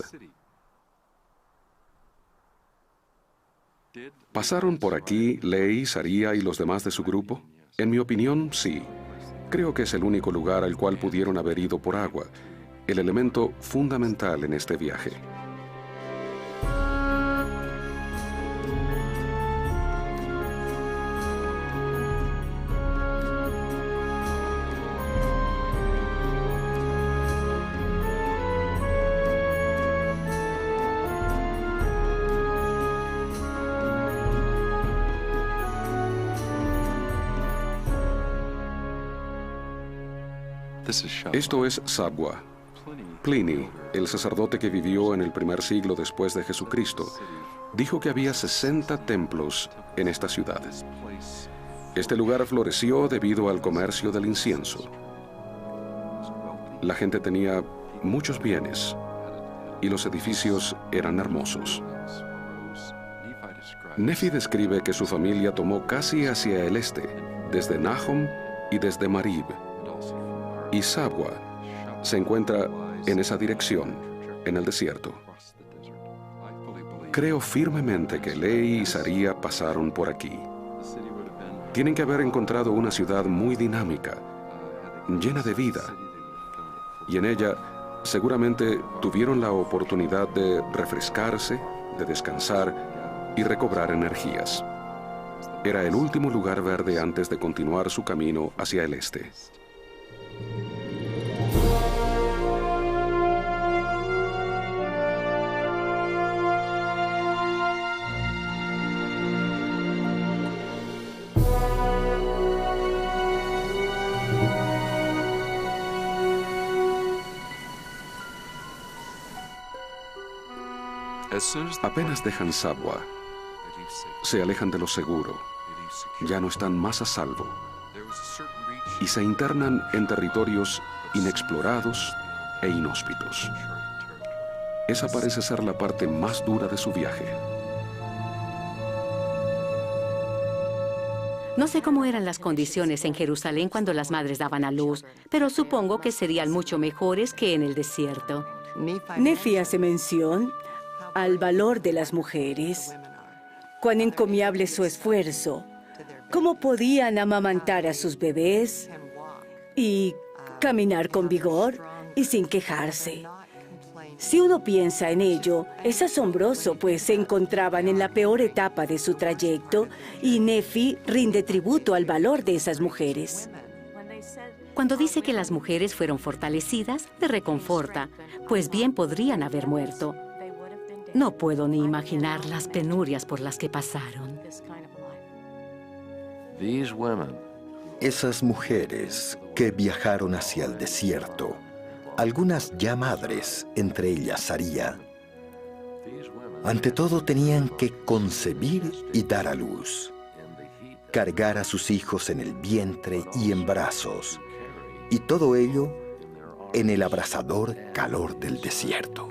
¿Pasaron por aquí Ley, Saría y los demás de su grupo? En mi opinión, sí. Creo que es el único lugar al cual pudieron haber ido por agua, el elemento fundamental en este viaje. Esto es Sabwa. Pliny, el sacerdote que vivió en el primer siglo después de Jesucristo, dijo que había 60 templos en esta ciudad. Este lugar floreció debido al comercio del incienso. La gente tenía muchos bienes y los edificios eran hermosos. Nefi describe que su familia tomó casi hacia el este, desde Nahom y desde Marib. Y Sabwa se encuentra en esa dirección, en el desierto. Creo firmemente que Ley y Saría pasaron por aquí. Tienen que haber encontrado una ciudad muy dinámica, llena de vida. Y en ella seguramente tuvieron la oportunidad de refrescarse, de descansar y recobrar energías. Era el último lugar verde antes de continuar su camino hacia el este. Apenas dejan Sabwa, se alejan de lo seguro, ya no están más a salvo y se internan en territorios inexplorados e inhóspitos. Esa parece ser la parte más dura de su viaje. No sé cómo eran las condiciones en Jerusalén cuando las madres daban a luz, pero supongo que serían mucho mejores que en el desierto. Nefi hace mención al valor de las mujeres. Cuán encomiable su esfuerzo. Cómo podían amamantar a sus bebés y caminar con vigor y sin quejarse. Si uno piensa en ello, es asombroso, pues se encontraban en la peor etapa de su trayecto y Nefi rinde tributo al valor de esas mujeres. Cuando dice que las mujeres fueron fortalecidas, te reconforta, pues bien podrían haber muerto. No puedo ni imaginar las penurias por las que pasaron. Esas mujeres que viajaron hacia el desierto, algunas ya madres, entre ellas Saría, ante todo tenían que concebir y dar a luz, cargar a sus hijos en el vientre y en brazos, y todo ello en el abrasador calor del desierto.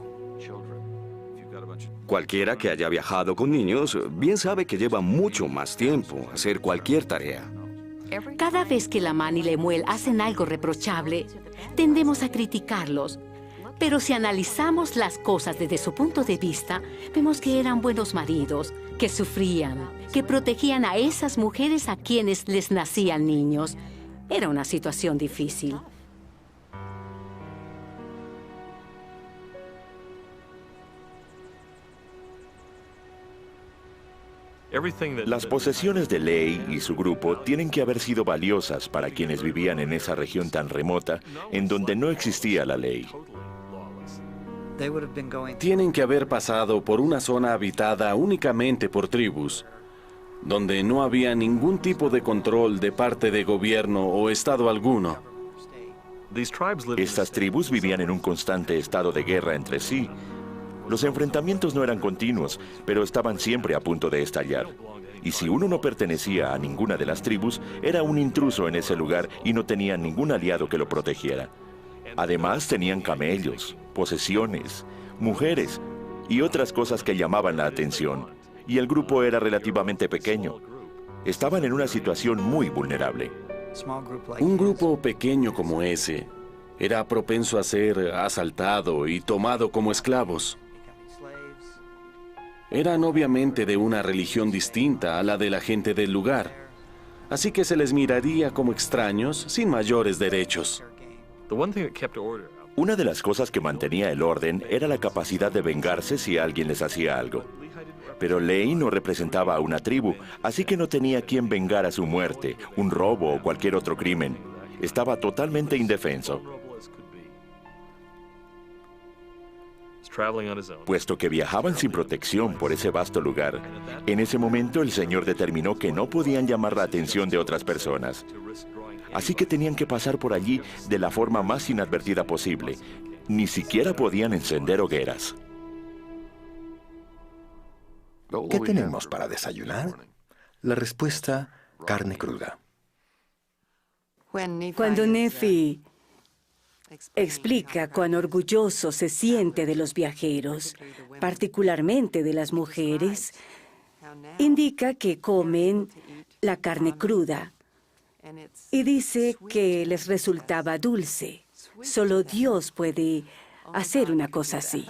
Cualquiera que haya viajado con niños bien sabe que lleva mucho más tiempo hacer cualquier tarea. Cada vez que Lamán y Lemuel hacen algo reprochable, tendemos a criticarlos. Pero si analizamos las cosas desde su punto de vista, vemos que eran buenos maridos, que sufrían, que protegían a esas mujeres a quienes les nacían niños. Era una situación difícil. Las posesiones de Ley y su grupo tienen que haber sido valiosas para quienes vivían en esa región tan remota, en donde no existía la ley. Tienen que haber pasado por una zona habitada únicamente por tribus, donde no había ningún tipo de control de parte de gobierno o estado alguno. Estas tribus vivían en un constante estado de guerra entre sí. Los enfrentamientos no eran continuos, pero estaban siempre a punto de estallar. Y si uno no pertenecía a ninguna de las tribus, era un intruso en ese lugar y no tenía ningún aliado que lo protegiera. Además, tenían camellos, posesiones, mujeres y otras cosas que llamaban la atención. Y el grupo era relativamente pequeño. Estaban en una situación muy vulnerable. Un grupo pequeño como ese era propenso a ser asaltado y tomado como esclavos. Eran obviamente de una religión distinta a la de la gente del lugar, así que se les miraría como extraños sin mayores derechos. Una de las cosas que mantenía el orden era la capacidad de vengarse si alguien les hacía algo. Pero Ley no representaba a una tribu, así que no tenía quien vengara su muerte, un robo o cualquier otro crimen. Estaba totalmente indefenso. Puesto que viajaban sin protección por ese vasto lugar, en ese momento el Señor determinó que no podían llamar la atención de otras personas. Así que tenían que pasar por allí de la forma más inadvertida posible. Ni siquiera podían encender hogueras. ¿Qué tenemos para desayunar? La respuesta, carne cruda. Cuando Nefi explica cuán orgulloso se siente de los viajeros, particularmente de las mujeres, indica que comen la carne cruda y dice que les resultaba dulce. Solo Dios puede hacer una cosa así.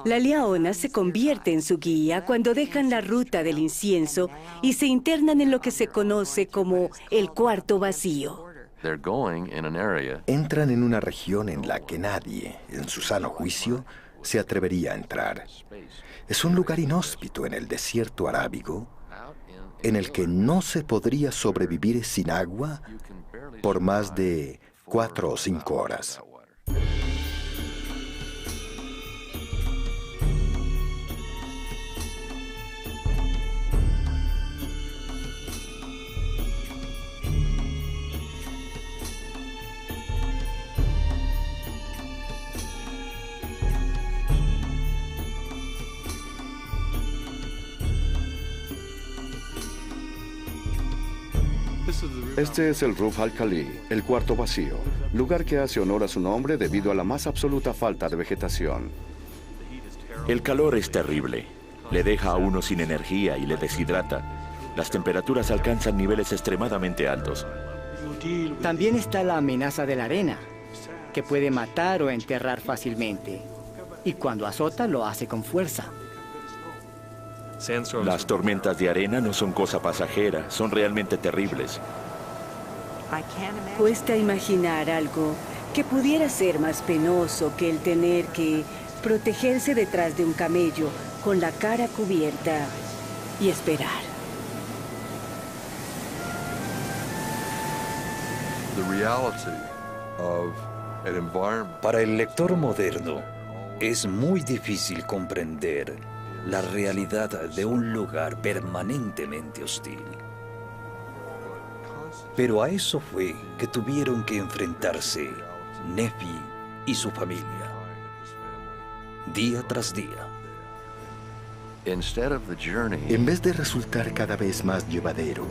La Liahona se convierte en su guía cuando dejan la ruta del incienso y se internan en lo que se conoce como el cuarto vacío. Entran en una región en la que nadie, en su sano juicio, se atrevería a entrar. Es un lugar inhóspito en el desierto arábigo, en el que no se podría sobrevivir sin agua por más de 4 o 5 horas. Este es el Ruf al-Khali, el cuarto vacío, lugar que hace honor a su nombre debido a la más absoluta falta de vegetación. El calor es terrible. Le deja a uno sin energía y le deshidrata. Las temperaturas alcanzan niveles extremadamente altos. También está la amenaza de la arena, que puede matar o enterrar fácilmente. Y cuando azota, lo hace con fuerza. Las tormentas de arena no son cosa pasajera, son realmente terribles. Cuesta imaginar algo que pudiera ser más penoso que el tener que protegerse detrás de un camello con la cara cubierta y esperar. Para el lector moderno, es muy difícil comprender la realidad de un lugar permanentemente hostil. Pero a eso fue que tuvieron que enfrentarse Nefi y su familia, día tras día. En vez de resultar cada vez más llevadero,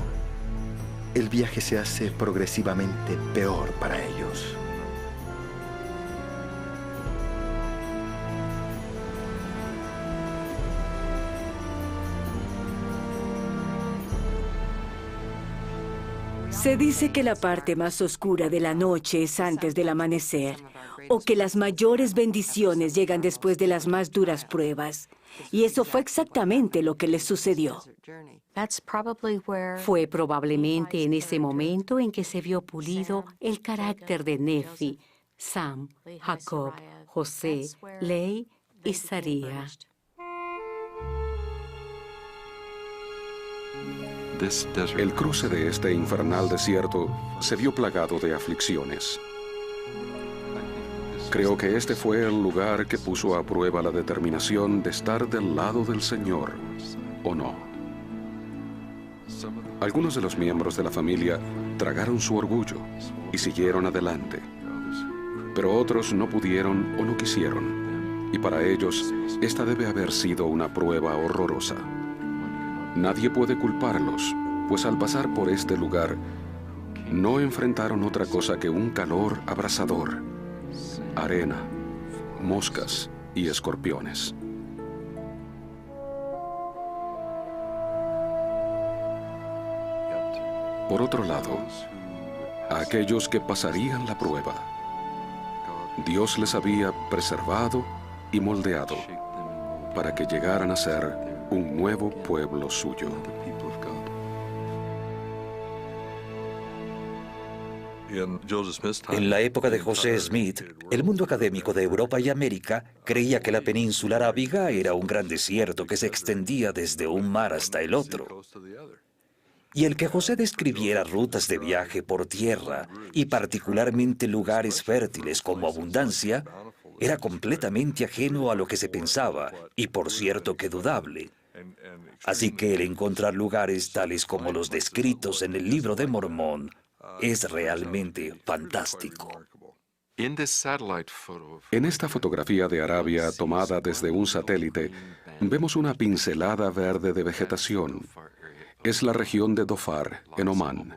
el viaje se hace progresivamente peor para ellos. Se dice que la parte más oscura de la noche es antes del amanecer, o que las mayores bendiciones llegan después de las más duras pruebas. Y eso fue exactamente lo que les sucedió. Fue probablemente en ese momento en que se vio pulido el carácter de Nefi, Sam, Jacob, José, Ley y Saría. El cruce de este infernal desierto se vio plagado de aflicciones. Creo que este fue el lugar que puso a prueba la determinación de estar del lado del Señor, ¿o no? Algunos de los miembros de la familia tragaron su orgullo y siguieron adelante, pero otros no pudieron o no quisieron, y para ellos esta debe haber sido una prueba horrorosa. Nadie puede culparlos, pues al pasar por este lugar, no enfrentaron otra cosa que un calor abrasador, arena, moscas y escorpiones. Por otro lado, a aquellos que pasarían la prueba, Dios les había preservado y moldeado para que llegaran a ser un nuevo pueblo suyo. En la época de José Smith, el mundo académico de Europa y América creía que la península arábiga era un gran desierto que se extendía desde un mar hasta el otro. Y el que José describiera rutas de viaje por tierra y particularmente lugares fértiles como abundancia, era completamente ajeno a lo que se pensaba y por cierto que dudable. Así que el encontrar lugares tales como los descritos en el Libro de Mormón es realmente fantástico. En esta fotografía de Arabia tomada desde un satélite, vemos una pincelada verde de vegetación. Es la región de Dhofar, en Omán.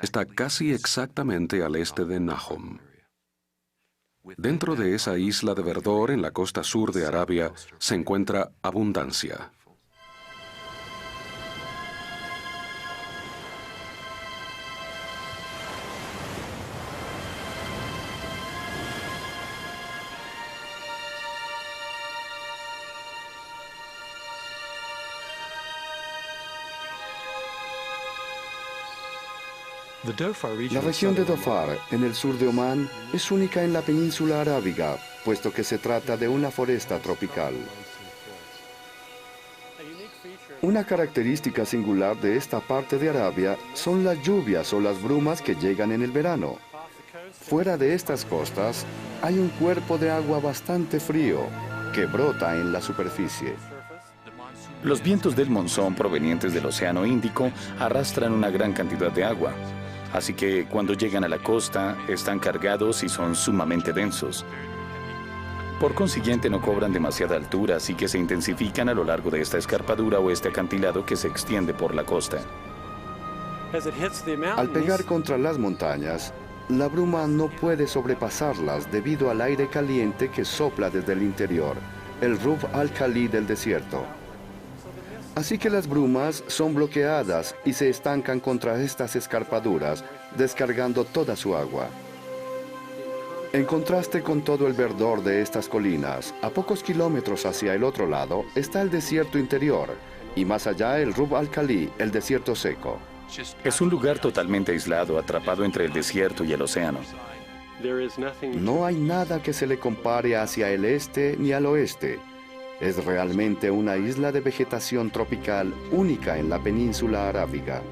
Está casi exactamente al este de Nahom. Dentro de esa isla de verdor en la costa sur de Arabia se encuentra abundancia. La región de Dhofar, en el sur de Omán, es única en la península arábiga, puesto que se trata de una foresta tropical. Una característica singular de esta parte de Arabia son las lluvias o las brumas que llegan en el verano. Fuera de estas costas, hay un cuerpo de agua bastante frío que brota en la superficie. Los vientos del monzón provenientes del Océano Índico arrastran una gran cantidad de agua. Así que cuando llegan a la costa, están cargados y son sumamente densos. Por consiguiente, no cobran demasiada altura, así que se intensifican a lo largo de esta escarpadura o este acantilado que se extiende por la costa. Al pegar contra las montañas, la bruma no puede sobrepasarlas debido al aire caliente que sopla desde el interior, el Rub al-Khali del desierto. Así que las brumas son bloqueadas y se estancan contra estas escarpaduras, descargando toda su agua. En contraste con todo el verdor de estas colinas, a pocos kilómetros hacia el otro lado está el desierto interior, y más allá el Rub al-Khali, el desierto seco. Es un lugar totalmente aislado, atrapado entre el desierto y el océano. No hay nada que se le compare hacia el este ni al oeste. Es realmente una isla de vegetación tropical única en la península arábiga.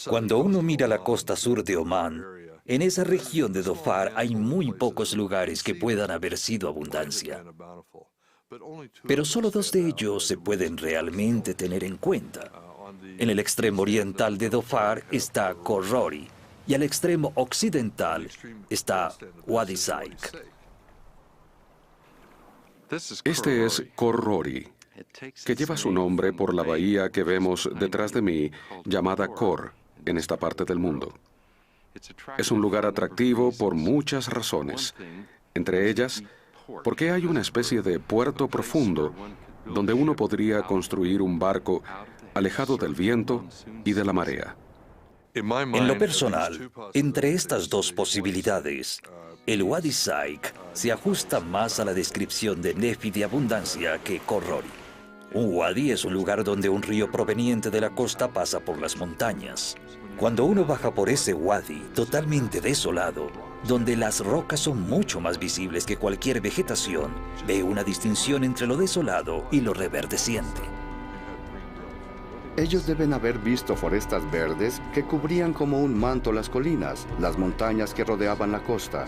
Cuando uno mira la costa sur de Omán, en esa región de Dhofar hay muy pocos lugares que puedan haber sido abundancia. Pero solo 2 de ellos se pueden realmente tener en cuenta. En el extremo oriental de Dhofar está Khor Rori y al extremo occidental está Wadi Saik. Este es Khor Rori, que lleva su nombre por la bahía que vemos detrás de mí, llamada Khor, en esta parte del mundo. Es un lugar atractivo por muchas razones, entre ellas, porque hay una especie de puerto profundo donde uno podría construir un barco alejado del viento y de la marea. En lo personal, entre estas 2 posibilidades, el Wadi Saik se ajusta más a la descripción de Nefi de abundancia que Khor Rori. Un wadi es un lugar donde un río proveniente de la costa pasa por las montañas. Cuando uno baja por ese wadi totalmente desolado, donde las rocas son mucho más visibles que cualquier vegetación, ve una distinción entre lo desolado y lo reverdeciente. Ellos deben haber visto forestas verdes que cubrían como un manto las colinas, las montañas que rodeaban la costa.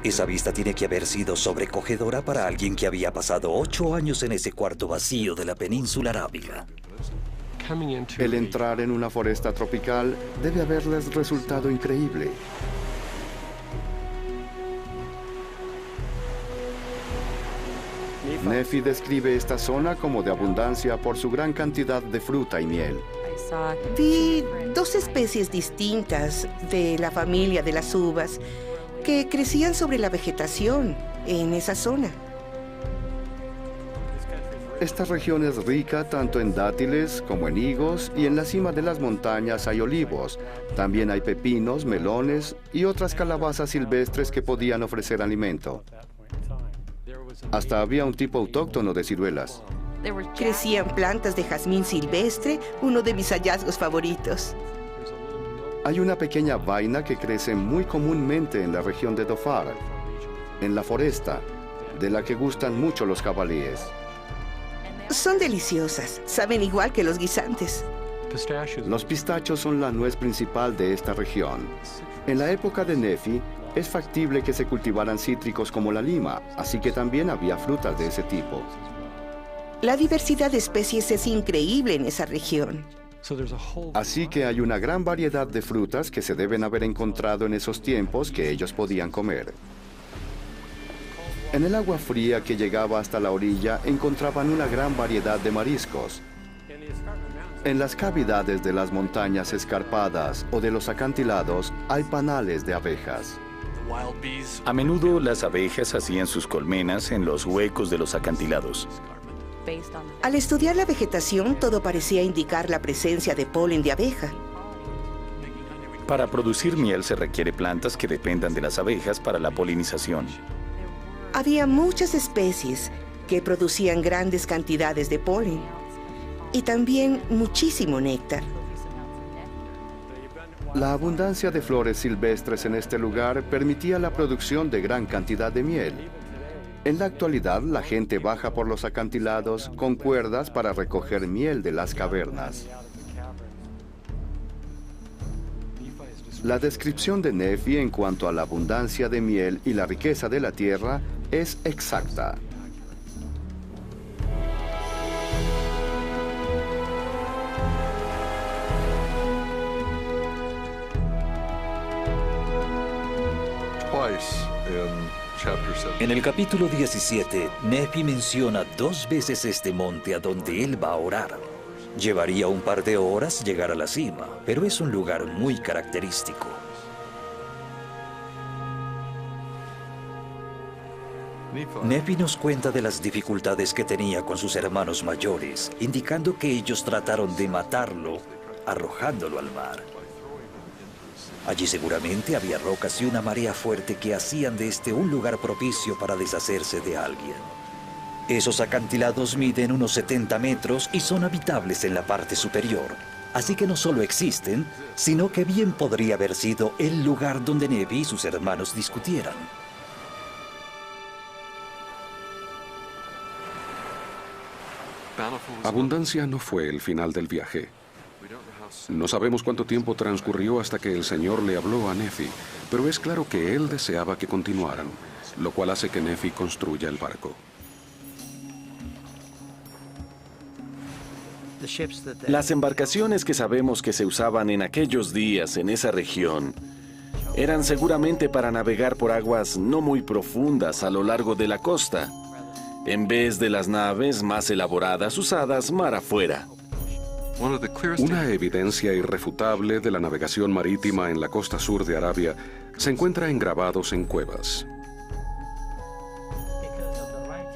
Esa vista tiene que haber sido sobrecogedora para alguien que había pasado 8 años en ese cuarto vacío de la península arábiga. El entrar en una foresta tropical debe haberles resultado increíble. Nefi describe esta zona como de abundancia por su gran cantidad de fruta y miel. Vi 2 especies distintas de la familia de las uvas que crecían sobre la vegetación en esa zona. Esta región es rica tanto en dátiles como en higos y en la cima de las montañas hay olivos. También hay pepinos, melones y otras calabazas silvestres que podían ofrecer alimento. Hasta había un tipo autóctono de ciruelas. Crecían plantas de jazmín silvestre, uno de mis hallazgos favoritos. Hay una pequeña vaina que crece muy comúnmente en la región de Dhofar, en la foresta, de la que gustan mucho los jabalíes. Son deliciosas, saben igual que los guisantes. Los pistachos son la nuez principal de esta región. En la época de Nefi, es factible que se cultivaran cítricos como la lima, así que también había frutas de ese tipo. La diversidad de especies es increíble en esa región. Así que hay una gran variedad de frutas que se deben haber encontrado en esos tiempos que ellos podían comer. En el agua fría que llegaba hasta la orilla encontraban una gran variedad de mariscos. En las cavidades de las montañas escarpadas o de los acantilados hay panales de abejas. A menudo las abejas hacían sus colmenas en los huecos de los acantilados. Al estudiar la vegetación, todo parecía indicar la presencia de polen de abeja. Para producir miel se requiere plantas que dependan de las abejas para la polinización. Había muchas especies que producían grandes cantidades de polen y también muchísimo néctar. La abundancia de flores silvestres en este lugar permitía la producción de gran cantidad de miel. En la actualidad, la gente baja por los acantilados con cuerdas para recoger miel de las cavernas. La descripción de Nefi en cuanto a la abundancia de miel y la riqueza de la tierra es exacta. En el capítulo 17, Nefi menciona 2 veces este monte a donde él va a orar. Llevaría un par de horas llegar a la cima, pero es un lugar muy característico. Nefi nos cuenta de las dificultades que tenía con sus hermanos mayores, indicando que ellos trataron de matarlo, arrojándolo al mar. Allí seguramente había rocas y una marea fuerte que hacían de este un lugar propicio para deshacerse de alguien. Esos acantilados miden unos 70 metros y son habitables en la parte superior. Así que no solo existen, sino que bien podría haber sido el lugar donde Nefi y sus hermanos discutieran. Abundancia no fue el final del viaje. No sabemos cuánto tiempo transcurrió hasta que el Señor le habló a Nefi, pero es claro que él deseaba que continuaran, lo cual hace que Nefi construya el barco. Las embarcaciones que sabemos que se usaban en aquellos días en esa región eran seguramente para navegar por aguas no muy profundas a lo largo de la costa, en vez de las naves más elaboradas usadas mar afuera. Una evidencia irrefutable de la navegación marítima en la costa sur de Arabia se encuentra en grabados en cuevas.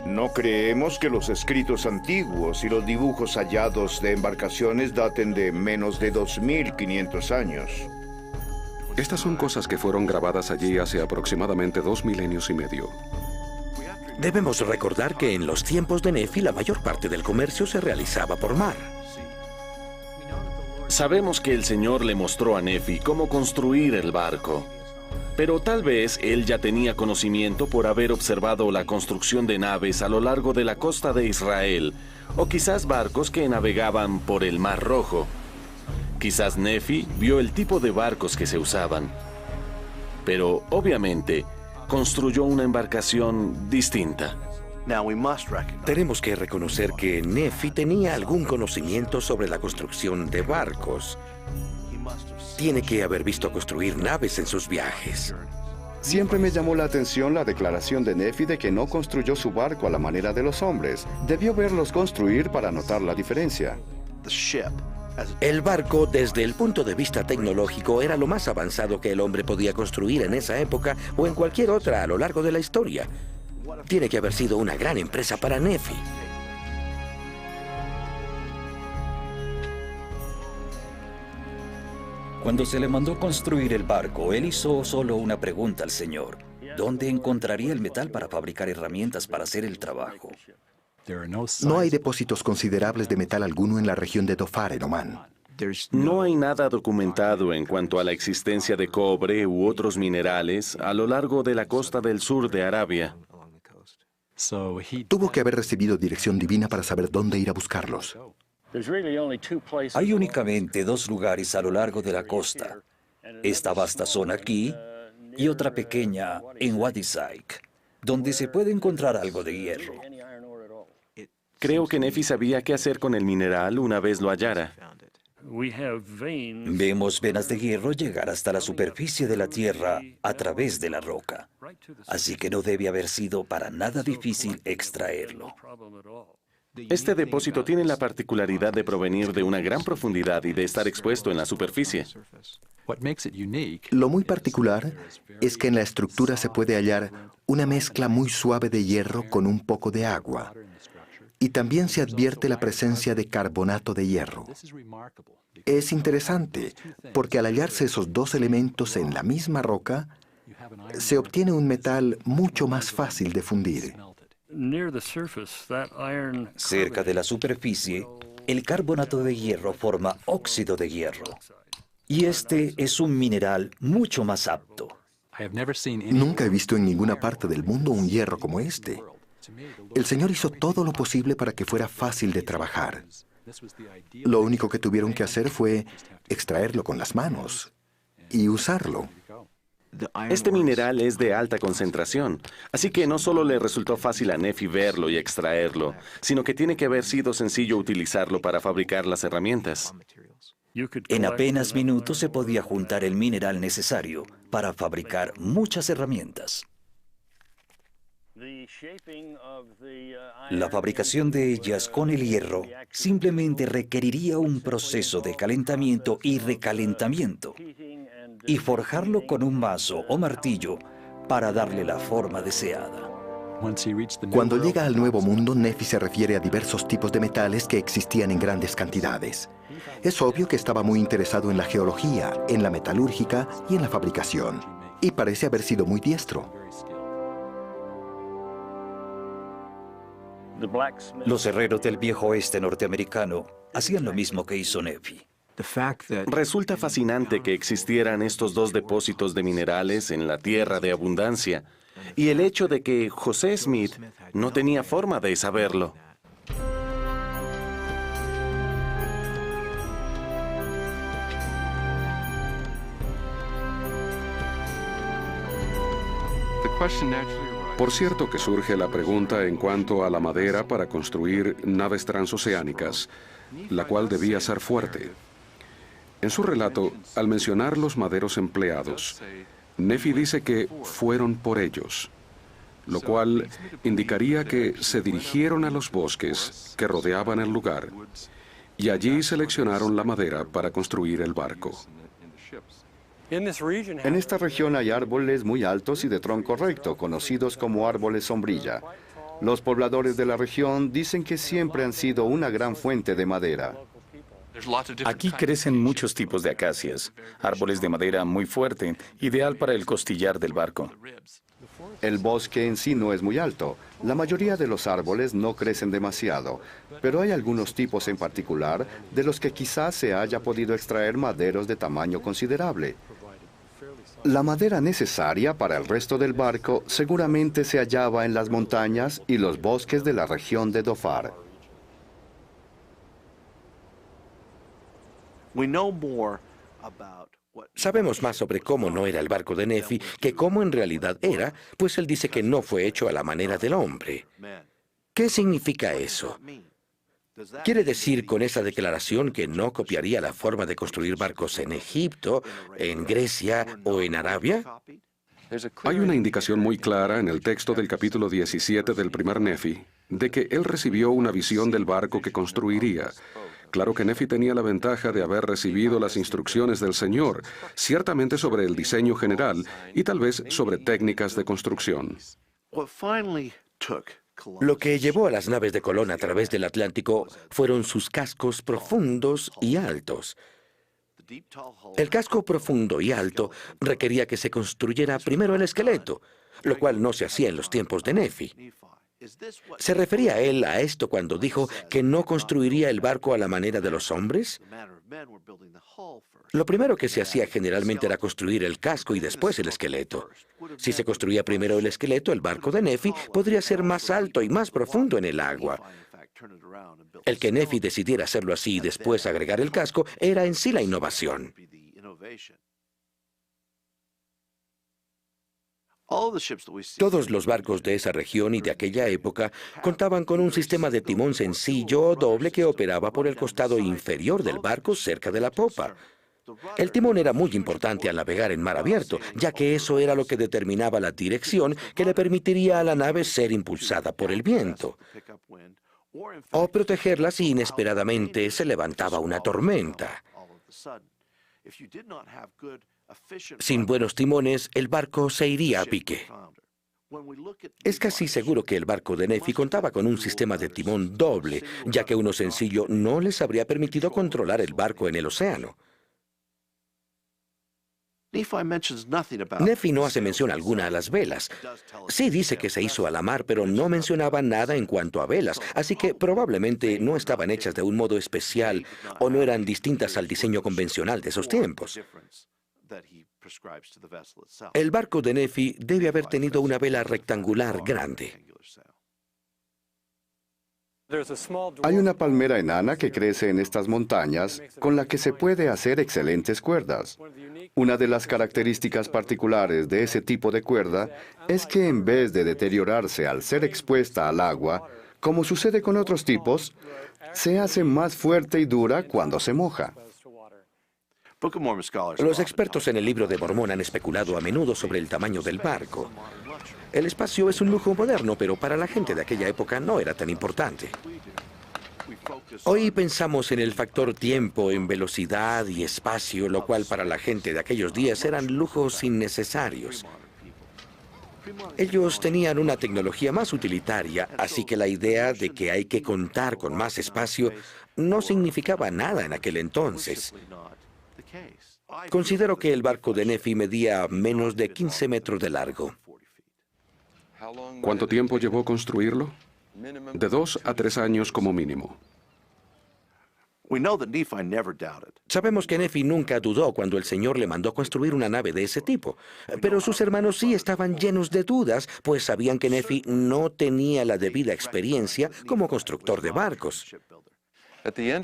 No creemos que los escritos antiguos y los dibujos hallados de embarcaciones daten de menos de 2500 años. Estas son cosas que fueron grabadas allí hace aproximadamente 2 milenios y medio. Debemos recordar que en los tiempos de Nefi la mayor parte del comercio se realizaba por mar. Sabemos que el Señor le mostró a Nefi cómo construir el barco, pero tal vez él ya tenía conocimiento por haber observado la construcción de naves a lo largo de la costa de Israel, o quizás barcos que navegaban por el Mar Rojo. Quizás Nefi vio el tipo de barcos que se usaban, pero obviamente construyó una embarcación distinta. Tenemos que reconocer que Nefi tenía algún conocimiento sobre la construcción de barcos. Tiene que haber visto construir naves en sus viajes. Siempre me llamó la atención la declaración de Nefi de que no construyó su barco a la manera de los hombres. Debió verlos construir para notar la diferencia. El barco, desde el punto de vista tecnológico, era lo más avanzado que el hombre podía construir en esa época o en cualquier otra a lo largo de la historia. Tiene que haber sido una gran empresa para Nefi. Cuando se le mandó construir el barco, él hizo solo una pregunta al Señor. ¿Dónde encontraría el metal para fabricar herramientas para hacer el trabajo? No hay depósitos considerables de metal alguno en la región de Dhofar, en Omán. No hay nada documentado en cuanto a la existencia de cobre u otros minerales a lo largo de la costa del sur de Arabia. Tuvo que haber recibido dirección divina para saber dónde ir a buscarlos. Hay únicamente 2 lugares a lo largo de la costa. Esta vasta zona aquí y otra pequeña en Wadi Saik, donde se puede encontrar algo de hierro. Creo que Nefi sabía qué hacer con el mineral una vez lo hallara. Vemos venas de hierro llegar hasta la superficie de la tierra a través de la roca. Así que no debe haber sido para nada difícil extraerlo. Este depósito tiene la particularidad de provenir de una gran profundidad y de estar expuesto en la superficie. Lo muy particular es que en la estructura se puede hallar una mezcla muy suave de hierro con un poco de agua. Y también se advierte la presencia de carbonato de hierro. Es interesante, porque al hallarse esos 2 elementos en la misma roca, se obtiene un metal mucho más fácil de fundir. Cerca de la superficie, el carbonato de hierro forma óxido de hierro. Y este es un mineral mucho más apto. Nunca he visto en ninguna parte del mundo un hierro como este. El Señor hizo todo lo posible para que fuera fácil de trabajar. Lo único que tuvieron que hacer fue extraerlo con las manos y usarlo. Este mineral es de alta concentración, así que no solo le resultó fácil a Nefi verlo y extraerlo, sino que tiene que haber sido sencillo utilizarlo para fabricar las herramientas. En apenas minutos se podía juntar el mineral necesario para fabricar muchas herramientas. La fabricación de ellas con el hierro simplemente requeriría un proceso de calentamiento y recalentamiento, y forjarlo con un mazo o martillo para darle la forma deseada. Cuando llega al Nuevo Mundo, Nefi se refiere a diversos tipos de metales que existían en grandes cantidades. Es obvio que estaba muy interesado en la geología, en la metalúrgica y en la fabricación. Y parece haber sido muy diestro. Los herreros del viejo oeste norteamericano hacían lo mismo que hizo Nefi. Resulta fascinante que existieran estos dos depósitos de minerales en la tierra de abundancia, y el hecho de que José Smith no tenía forma de saberlo. Por cierto que surge la pregunta en cuanto a la madera para construir naves transoceánicas, la cual debía ser fuerte. En su relato, al mencionar los maderos empleados, Nefi dice que fueron por ellos, lo cual indicaría que se dirigieron a los bosques que rodeaban el lugar y allí seleccionaron la madera para construir el barco. En esta región hay árboles muy altos y de tronco recto, conocidos como árboles sombrilla. Los pobladores de la región dicen que siempre han sido una gran fuente de madera. Aquí crecen muchos tipos de acacias, árboles de madera muy fuerte, ideal para el costillar del barco. El bosque en sí no es muy alto. La mayoría de los árboles no crecen demasiado, pero hay algunos tipos en particular de los que quizás se haya podido extraer maderos de tamaño considerable. La madera necesaria para el resto del barco seguramente se hallaba en las montañas y los bosques de la región de Dhofar. Sabemos más sobre cómo no era el barco de Nefi que cómo en realidad era, pues él dice que no fue hecho a la manera del hombre. ¿Qué significa eso? ¿Quiere decir con esa declaración que no copiaría la forma de construir barcos en Egipto, en Grecia o en Arabia? Hay una indicación muy clara en el texto del capítulo 17 del primer Nefi de que él recibió una visión del barco que construiría. Claro que Nefi tenía la ventaja de haber recibido las instrucciones del Señor, ciertamente sobre el diseño general y tal vez sobre técnicas de construcción. Lo que llevó a las naves de Colón a través del Atlántico fueron sus cascos profundos y altos. El casco profundo y alto requería que se construyera primero el esqueleto, lo cual no se hacía en los tiempos de Nefi. ¿Se refería él a esto cuando dijo que no construiría el barco a la manera de los hombres? Lo primero que se hacía generalmente era construir el casco y después el esqueleto. Si se construía primero el esqueleto, el barco de Nefi podría ser más alto y más profundo en el agua. El que Nefi decidiera hacerlo así y después agregar el casco era en sí la innovación. Todos los barcos de esa región y de aquella época contaban con un sistema de timón sencillo o doble que operaba por el costado inferior del barco cerca de la popa. El timón era muy importante al navegar en mar abierto, ya que eso era lo que determinaba la dirección que le permitiría a la nave ser impulsada por el viento, o protegerla si inesperadamente se levantaba una tormenta. Sin buenos timones, el barco se iría a pique. Es casi seguro que el barco de Nefi contaba con un sistema de timón doble, ya que uno sencillo no les habría permitido controlar el barco en el océano. Nefi no hace mención alguna a las velas. Sí dice que se hizo a la mar, pero no mencionaba nada en cuanto a velas, así que probablemente no estaban hechas de un modo especial o no eran distintas al diseño convencional de esos tiempos. El barco de Nefi debe haber tenido una vela rectangular grande. Hay una palmera enana que crece en estas montañas con la que se puede hacer excelentes cuerdas. Una de las características particulares de ese tipo de cuerda es que en vez de deteriorarse al ser expuesta al agua, como sucede con otros tipos, se hace más fuerte y dura cuando se moja. Los expertos en el Libro de Mormón han especulado a menudo sobre el tamaño del barco. El espacio es un lujo moderno, pero para la gente de aquella época no era tan importante. Hoy pensamos en el factor tiempo, en velocidad y espacio, lo cual para la gente de aquellos días eran lujos innecesarios. Ellos tenían una tecnología más utilitaria, así que la idea de que hay que contar con más espacio no significaba nada en aquel entonces. Considero que el barco de Nefi medía menos de 15 metros de largo. ¿Cuánto tiempo llevó construirlo? De 2 a 3 años como mínimo. Sabemos que Nefi nunca dudó cuando el Señor le mandó construir una nave de ese tipo, pero sus hermanos sí estaban llenos de dudas, pues sabían que Nefi no tenía la debida experiencia como constructor de barcos.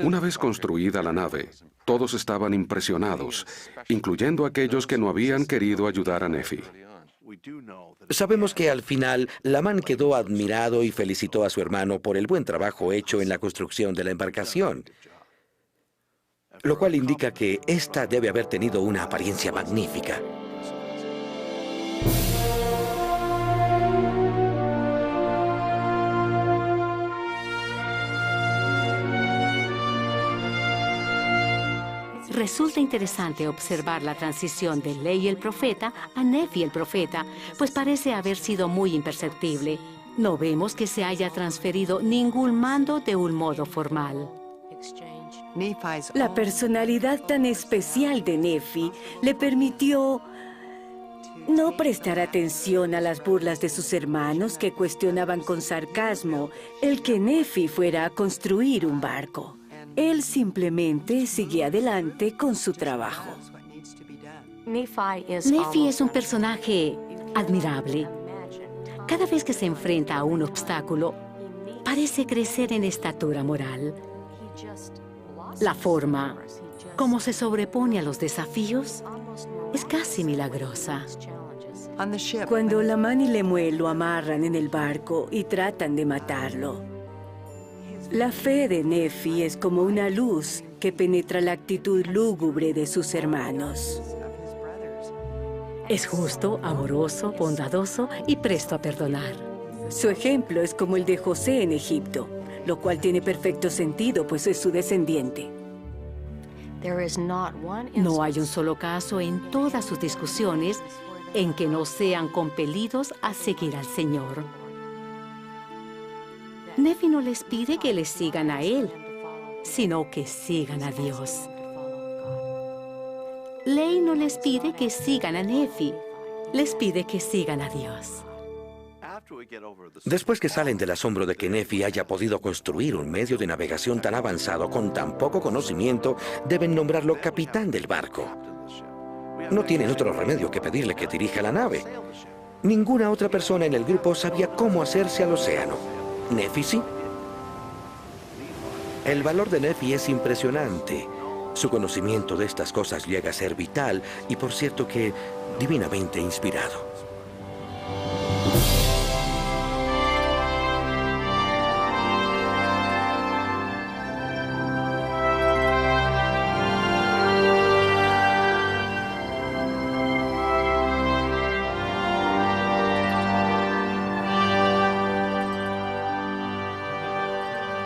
Una vez construida la nave, todos estaban impresionados, incluyendo aquellos que no habían querido ayudar a Nefi. Sabemos que al final, Lamán quedó admirado y felicitó a su hermano por el buen trabajo hecho en la construcción de la embarcación, lo cual indica que ésta debe haber tenido una apariencia magnífica. Resulta interesante observar la transición de Ley el profeta a Nefi el profeta, pues parece haber sido muy imperceptible. No vemos que se haya transferido ningún mando de un modo formal. La personalidad tan especial de Nefi le permitió no prestar atención a las burlas de sus hermanos que cuestionaban con sarcasmo el que Nefi fuera a construir un barco. Él simplemente seguía adelante con su trabajo. Nefi es un personaje admirable. Cada vez que se enfrenta a un obstáculo, parece crecer en estatura moral. La forma como se sobrepone a los desafíos es casi milagrosa. Cuando Lamán y Lemuel lo amarran en el barco y tratan de matarlo, la fe de Nefi es como una luz que penetra la actitud lúgubre de sus hermanos. Es justo, amoroso, bondadoso y presto a perdonar. Su ejemplo es como el de José en Egipto, lo cual tiene perfecto sentido, pues es su descendiente. No hay un solo caso en todas sus discusiones en que no sean compelidos a seguir al Señor. Nefi no les pide que les sigan a Él, sino que sigan a Dios. Ley no les pide que sigan a Nefi, les pide que sigan a Dios. Después que salen del asombro de que Nefi haya podido construir un medio de navegación tan avanzado con tan poco conocimiento, deben nombrarlo capitán del barco. No tienen otro remedio que pedirle que dirija la nave. Ninguna otra persona en el grupo sabía cómo hacerse al océano. Nefi sí. El valor de Nefi es impresionante. Su conocimiento de estas cosas llega a ser vital y, por cierto, que divinamente inspirado.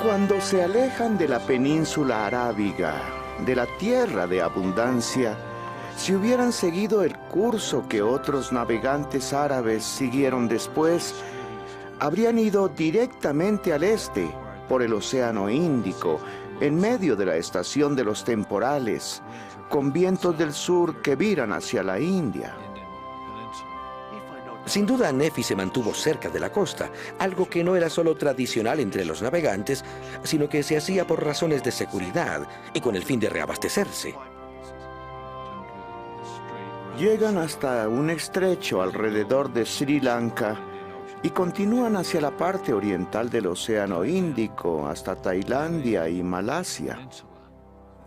Cuando se alejan de la península arábiga, de la tierra de abundancia, si hubieran seguido el curso que otros navegantes árabes siguieron después, habrían ido directamente al este, por el Océano Índico, en medio de la estación de los temporales, con vientos del sur que viran hacia la India. Sin duda, Nefi se mantuvo cerca de la costa, algo que no era solo tradicional entre los navegantes, sino que se hacía por razones de seguridad y con el fin de reabastecerse. Llegan hasta un estrecho alrededor de Sri Lanka y continúan hacia la parte oriental del Océano Índico, hasta Tailandia y Malasia.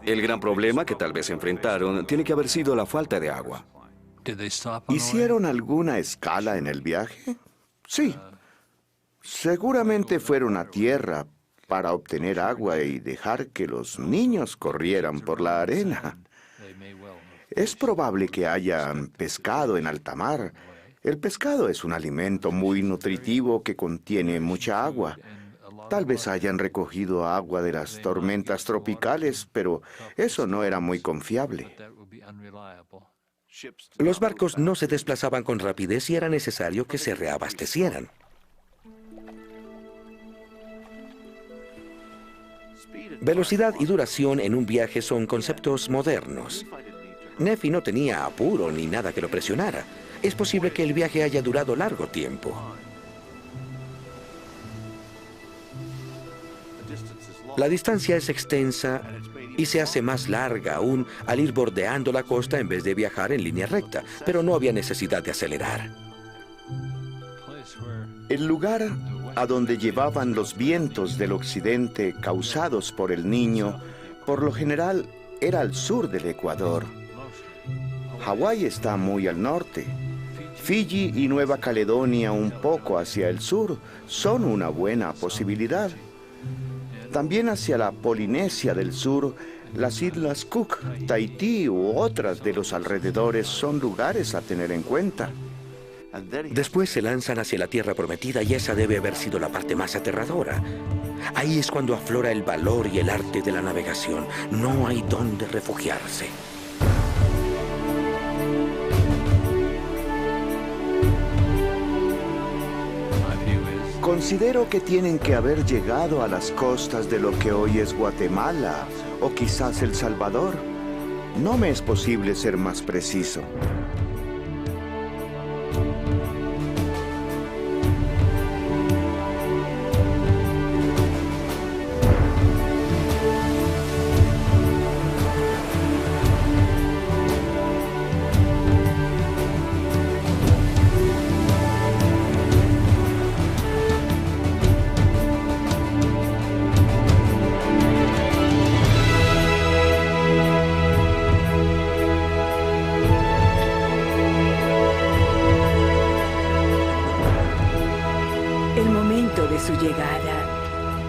El gran problema que tal vez enfrentaron tiene que haber sido la falta de agua. ¿Hicieron alguna escala en el viaje? Sí. Seguramente fueron a tierra para obtener agua y dejar que los niños corrieran por la arena. Es probable que hayan pescado en alta mar. El pescado es un alimento muy nutritivo que contiene mucha agua. Tal vez hayan recogido agua de las tormentas tropicales, pero eso no era muy confiable. Los barcos no se desplazaban con rapidez y era necesario que se reabastecieran. Velocidad y duración en un viaje son conceptos modernos. Nefi no tenía apuro ni nada que lo presionara. Es posible que el viaje haya durado largo tiempo. La distancia es extensa y se hace más larga aún al ir bordeando la costa en vez de viajar en línea recta, pero no había necesidad de acelerar. El lugar a donde llevaban los vientos del occidente causados por el Niño, por lo general, era al sur del Ecuador. Hawái está muy al norte. Fiji y Nueva Caledonia un poco hacia el sur son una buena posibilidad. También hacia la Polinesia del Sur, las Islas Cook, Tahití u otras de los alrededores son lugares a tener en cuenta. Después se lanzan hacia la tierra prometida y esa debe haber sido la parte más aterradora. Ahí es cuando aflora el valor y el arte de la navegación. No hay dónde refugiarse. Considero que tienen que haber llegado a las costas de lo que hoy es Guatemala o quizás El Salvador. No me es posible ser más preciso.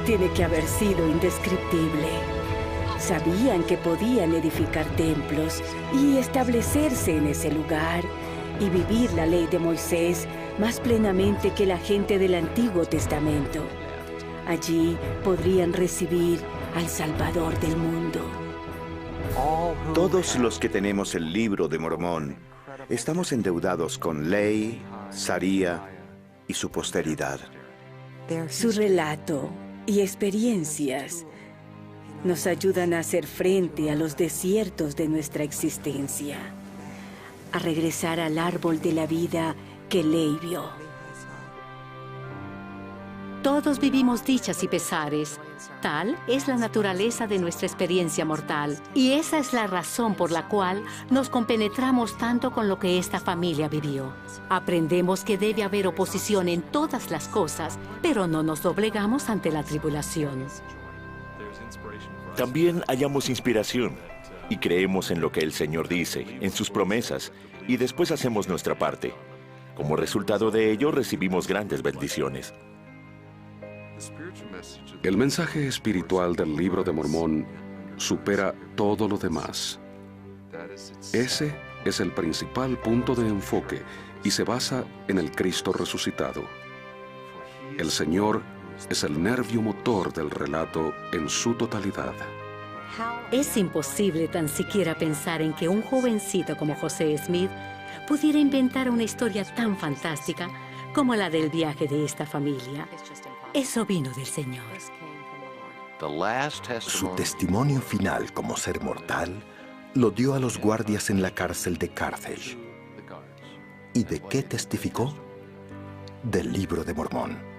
Tiene que haber sido indescriptible. Sabían que podían edificar templos y establecerse en ese lugar y vivir la ley de Moisés más plenamente que la gente del Antiguo Testamento. Allí podrían recibir al Salvador del mundo. Todos los que tenemos el Libro de Mormón estamos endeudados con Ley, Saría y su posteridad. Su relato y experiencias nos ayudan a hacer frente a los desiertos de nuestra existencia, a regresar al árbol de la vida que Ley vio. Todos vivimos dichas y pesares. Tal es la naturaleza de nuestra experiencia mortal. Y esa es la razón por la cual nos compenetramos tanto con lo que esta familia vivió. Aprendemos que debe haber oposición en todas las cosas, pero no nos doblegamos ante la tribulación. También hallamos inspiración y creemos en lo que el Señor dice, en sus promesas, y después hacemos nuestra parte. Como resultado de ello, recibimos grandes bendiciones. El mensaje espiritual del Libro de Mormón supera todo lo demás. Ese es el principal punto de enfoque y se basa en el Cristo resucitado. El Señor es el nervio motor del relato en su totalidad. Es imposible tan siquiera pensar en que un jovencito como José Smith pudiera inventar una historia tan fantástica como la del viaje de esta familia. Eso vino del Señor. Su testimonio final como ser mortal lo dio a los guardias en la cárcel de Carthage. ¿Y de qué testificó? Del Libro de Mormón.